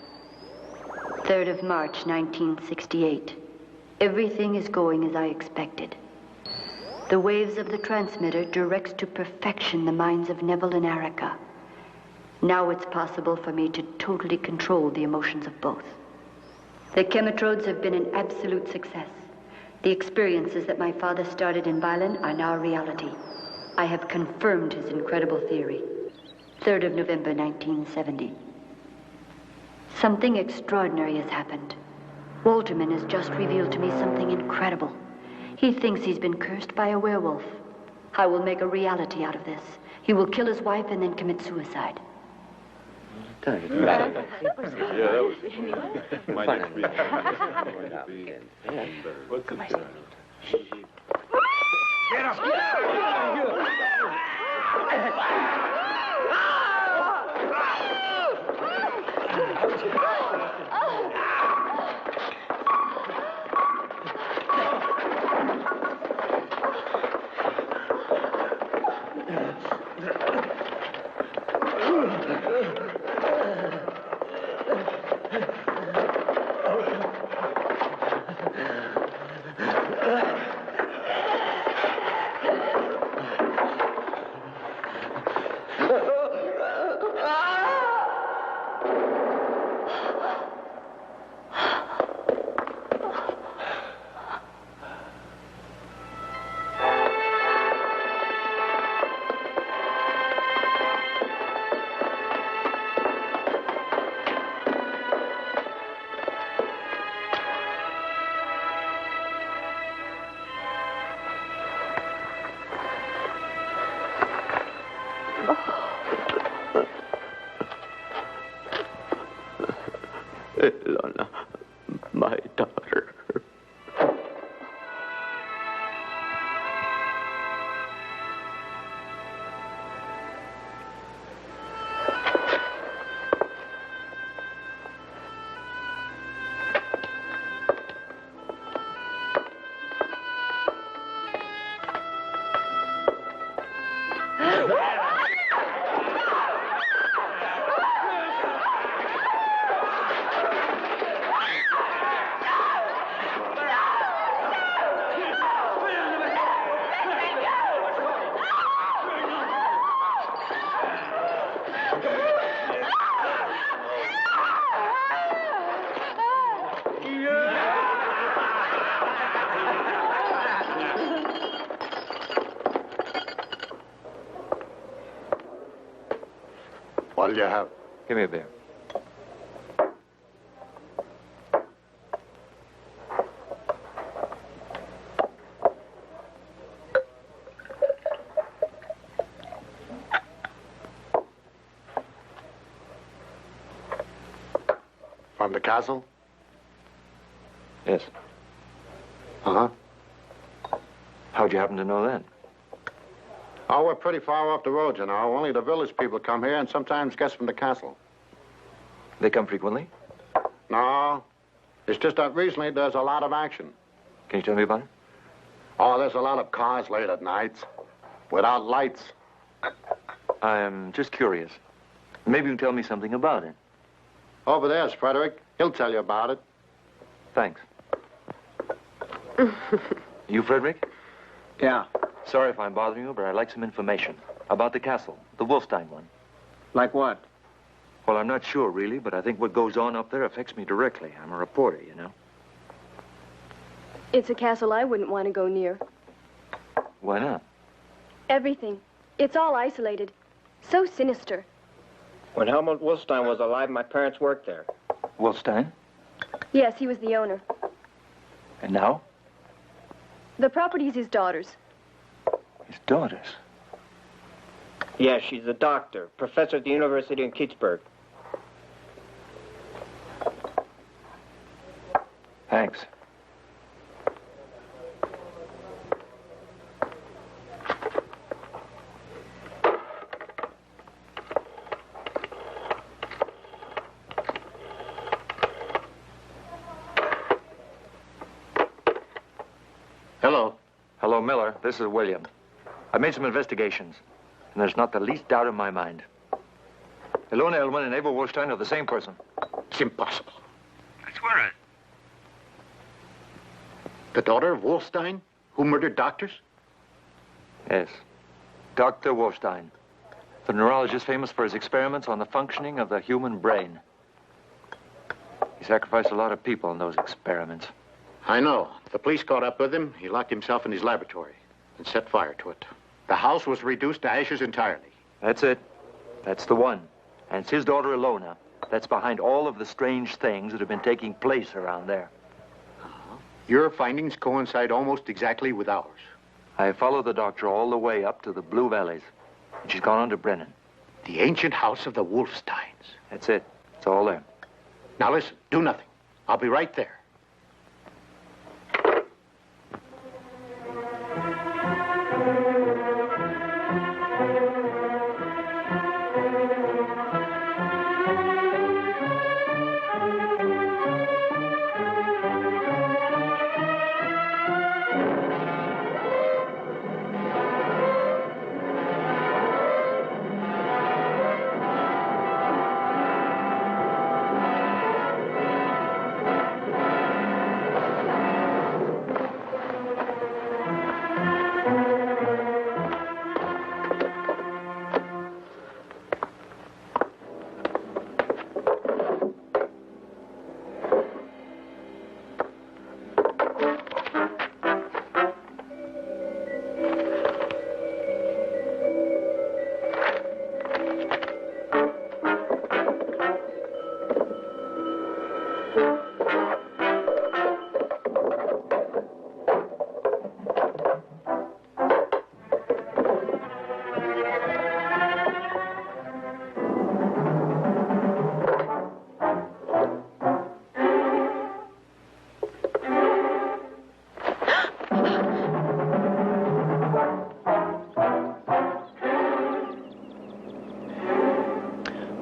3rd of March, 1968. Everything is going as I expected. The waves of the transmitter directs to perfection the minds of Neville and Erica. Now it's possible for me to totally control the emotions of both. The chemitrodes have been an absolute success. The experiences that my father started in Violin are now reality. I have confirmed his incredible theory. 3rd of November, 1970. Something extraordinary has happened. Walterman has just revealed to me something incredible. He thinks he's been cursed by a werewolf. I will make a reality out of this. He will kill his wife and then commit suicide. Yeah, that was What's it? Get up! Ilona, my daughter. What'll you have? Give me a beer. From the castle? Yes. Uh-huh. How'd you happen to know that? Oh, we're pretty far off the road, you know. Only the village people come here and sometimes guests from the castle. They come frequently? No. It's just that recently there's a lot of action. Can you tell me about it? Oh, there's a lot of cars late at nights without lights. I'm just curious. Maybe you can tell me something about it. Over there's Frederick. He'll tell you about it. Thanks. You, Frederick? Yeah. Sorry if I'm bothering you, but I'd like some information about the castle, the Wolfstein one. Like what? Well, I'm not sure, really, but I think what goes on up there affects me directly. I'm a reporter, you know. It's a castle I wouldn't want to go near. Why not? Everything. It's all isolated. So sinister. When Helmut Wolfstein was alive, my parents worked there. Wolfstein? Yes, he was the owner. And now? The property's his daughter's. His daughters? Yeah, she's a doctor, professor at the University in Pittsburgh. Thanks. Hello. Hello, Miller. This is William. I made some investigations, and there's not the least doubt in my mind. Ilona Elman and Eva Wolfstein are the same person. It's impossible. I swear it. The daughter of Wolfstein, who murdered doctors? Yes. Dr. Wolfstein, the neurologist famous for his experiments on the functioning of the human brain. He sacrificed a lot of people in those experiments. I know. The police caught up with him. He locked himself in his laboratory and set fire to it. The house was reduced to ashes entirely. That's it. That's the one. And it's his daughter, Ilona, that's behind all of the strange things that have been taking place around there. Your findings coincide almost exactly with ours. I followed the doctor all the way up to the Blue Valleys, and she's gone on to Brennan. The ancient house of the Wolfsteins. That's it. It's all there. Now listen, do nothing. I'll be right there.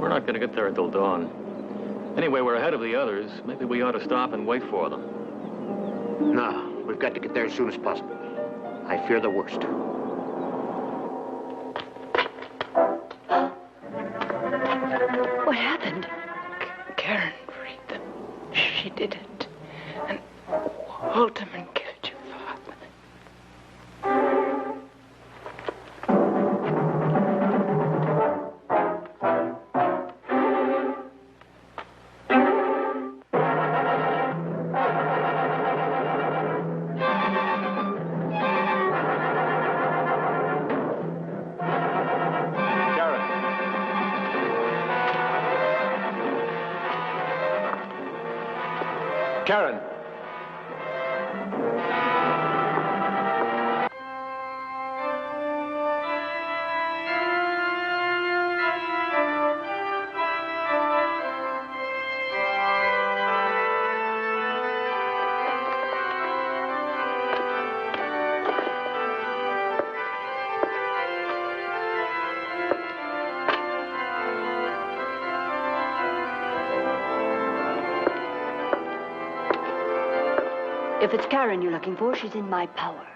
We're not going to get there until dawn. Anyway, we're ahead of the others. Maybe we ought to stop and wait for them. No, we've got to get there as soon as possible. I fear the worst. What happened? Karen freed them. She did it. And Wolfman killed your father. Karen! If it's Karen you're looking for, she's in my power.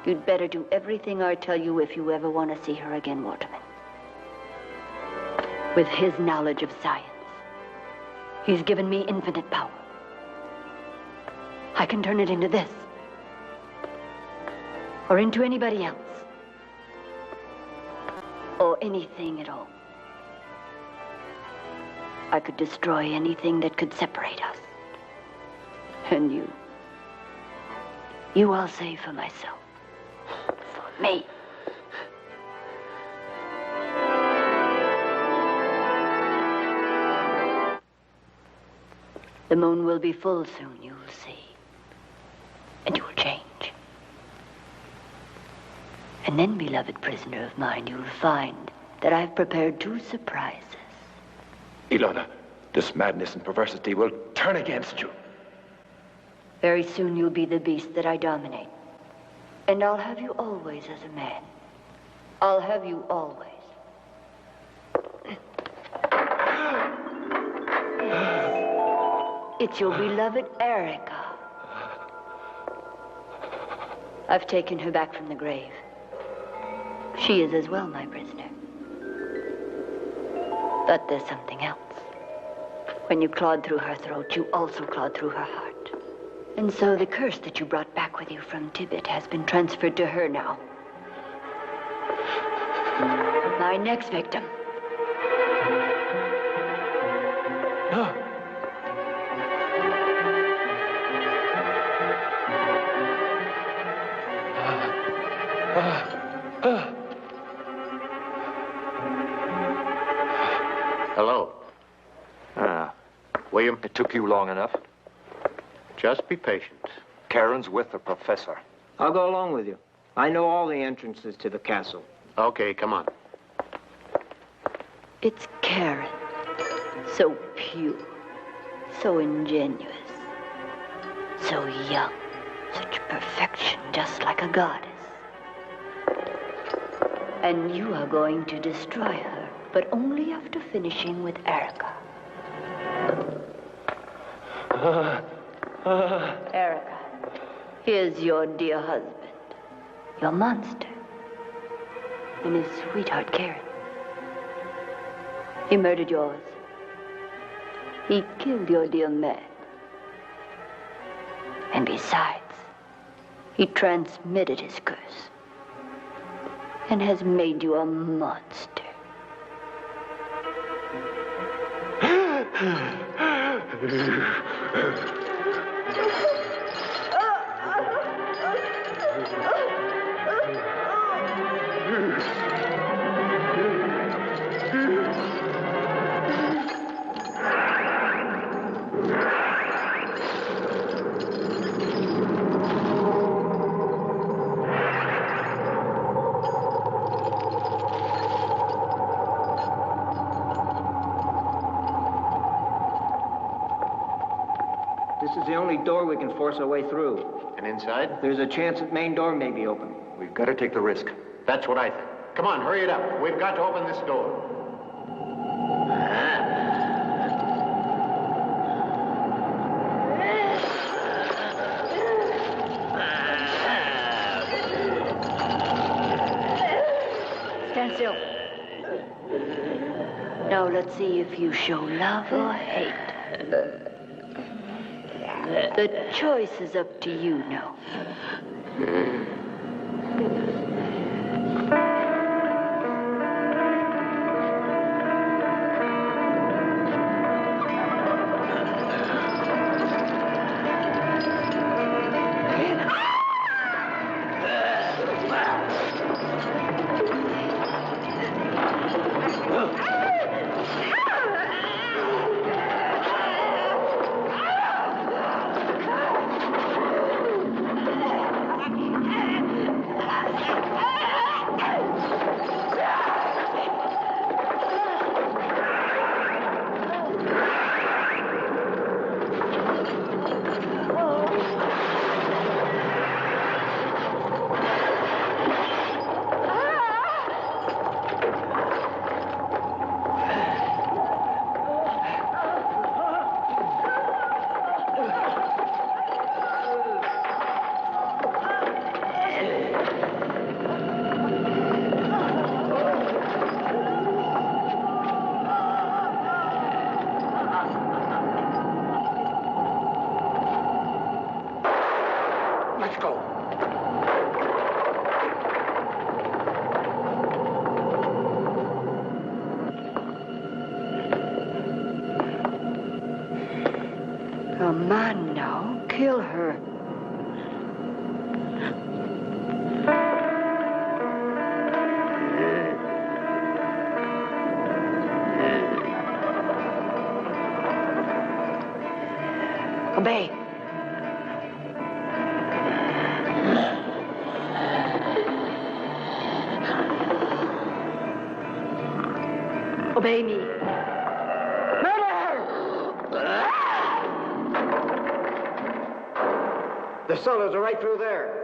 You'd better do everything I tell you if you ever want to see her again, Waterman. With his knowledge of science, he's given me infinite power. I can turn it into this. Or into anybody else. Or anything at all. I could destroy anything that could separate us. And you I'll save for myself. For me. The moon will be full soon, you'll see. And you'll change. And then, beloved prisoner of mine, you'll find that I've prepared 2 surprises. Ilona, this madness and perversity will turn against you. Very soon you'll be the beast that I dominate. And I'll have you always as a man. I'll have you always. It's your beloved Erica. I've taken her back from the grave. She is as well my prisoner. But there's something else. When you clawed through her throat, you also clawed through her heart. And so the curse that you brought back with you from Tibet has been transferred to her now. My next victim. Hello. William? It took you long enough. Just be patient. Karen's with the professor. I'll go along with you. I know all the entrances to the castle. Okay, come on. It's Karen. So pure. So ingenuous. So young. Such perfection, just like a goddess. And you are going to destroy her, but only after finishing with Erica. Erica, here's your dear husband, your monster, and his sweetheart, Karen. He murdered yours. He killed your dear man. And besides, he transmitted his curse and has made you a monster. This is the only door we can force our way through. And inside? There's a chance that main door may be open. We've got to take the risk. That's what I think. Come on, hurry it up. We've got to open this door. Now let's see if you show love or hate. The choice is up to you now. Come on now, kill her. Obey. Obey me. The cellars are right through there.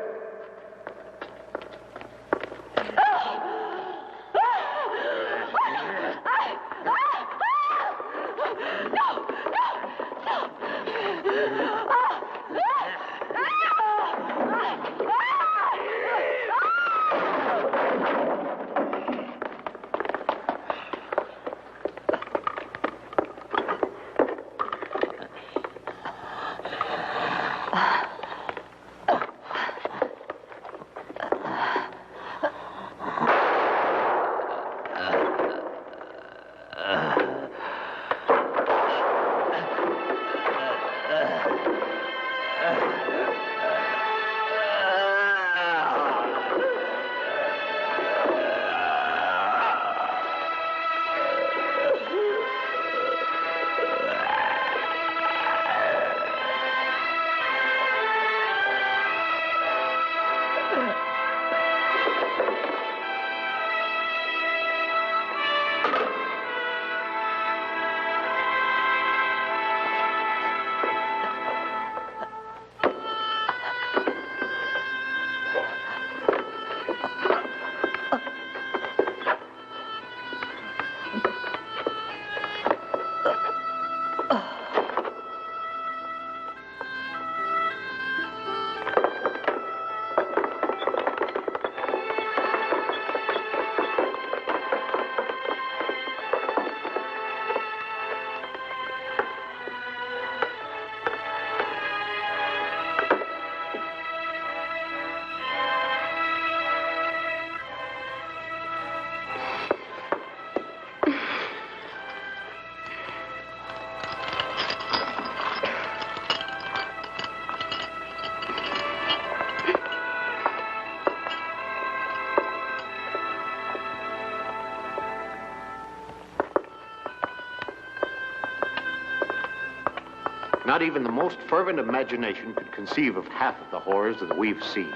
Not even the most fervent imagination could conceive of half of the horrors that we've seen.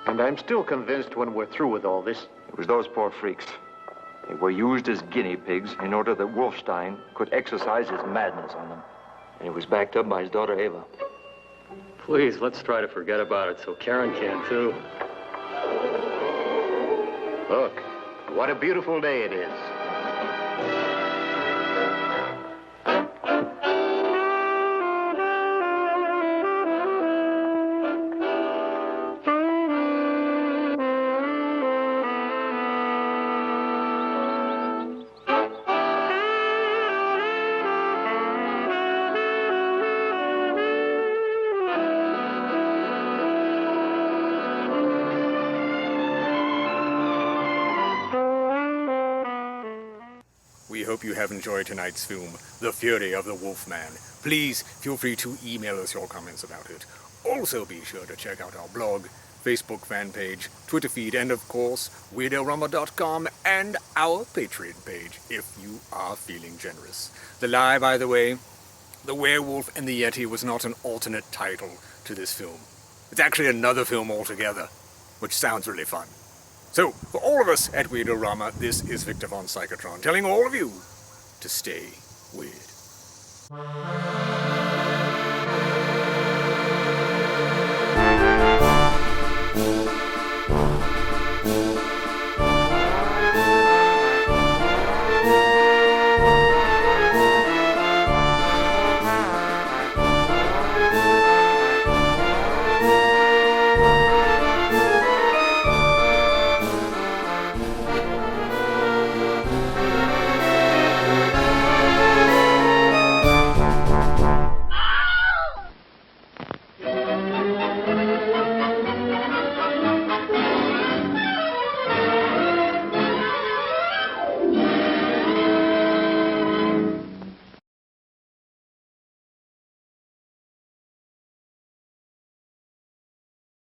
And I'm still convinced when we're through with all this. It was those poor freaks. They were used as guinea pigs in order that Wolfstein could exercise his madness on them. And it was backed up by his daughter Ava. Please, let's try to forget about it so Karen can, too. Look, what a beautiful day it is. hope you have enjoyed tonight's film, The Fury of the Wolfman. Please feel free to email us your comments about it. Also be sure to check out our blog, Facebook fan page, Twitter feed, and of course, Weird-O-Rama.com and our Patreon page if you are feeling generous. The lie, by the way, The Werewolf and the Yeti was not an alternate title to this film. It's actually another film altogether, which sounds really fun. So, for all of us at Weird-O-Rama, this is Victor von Psychotron, telling all of you to stay weird.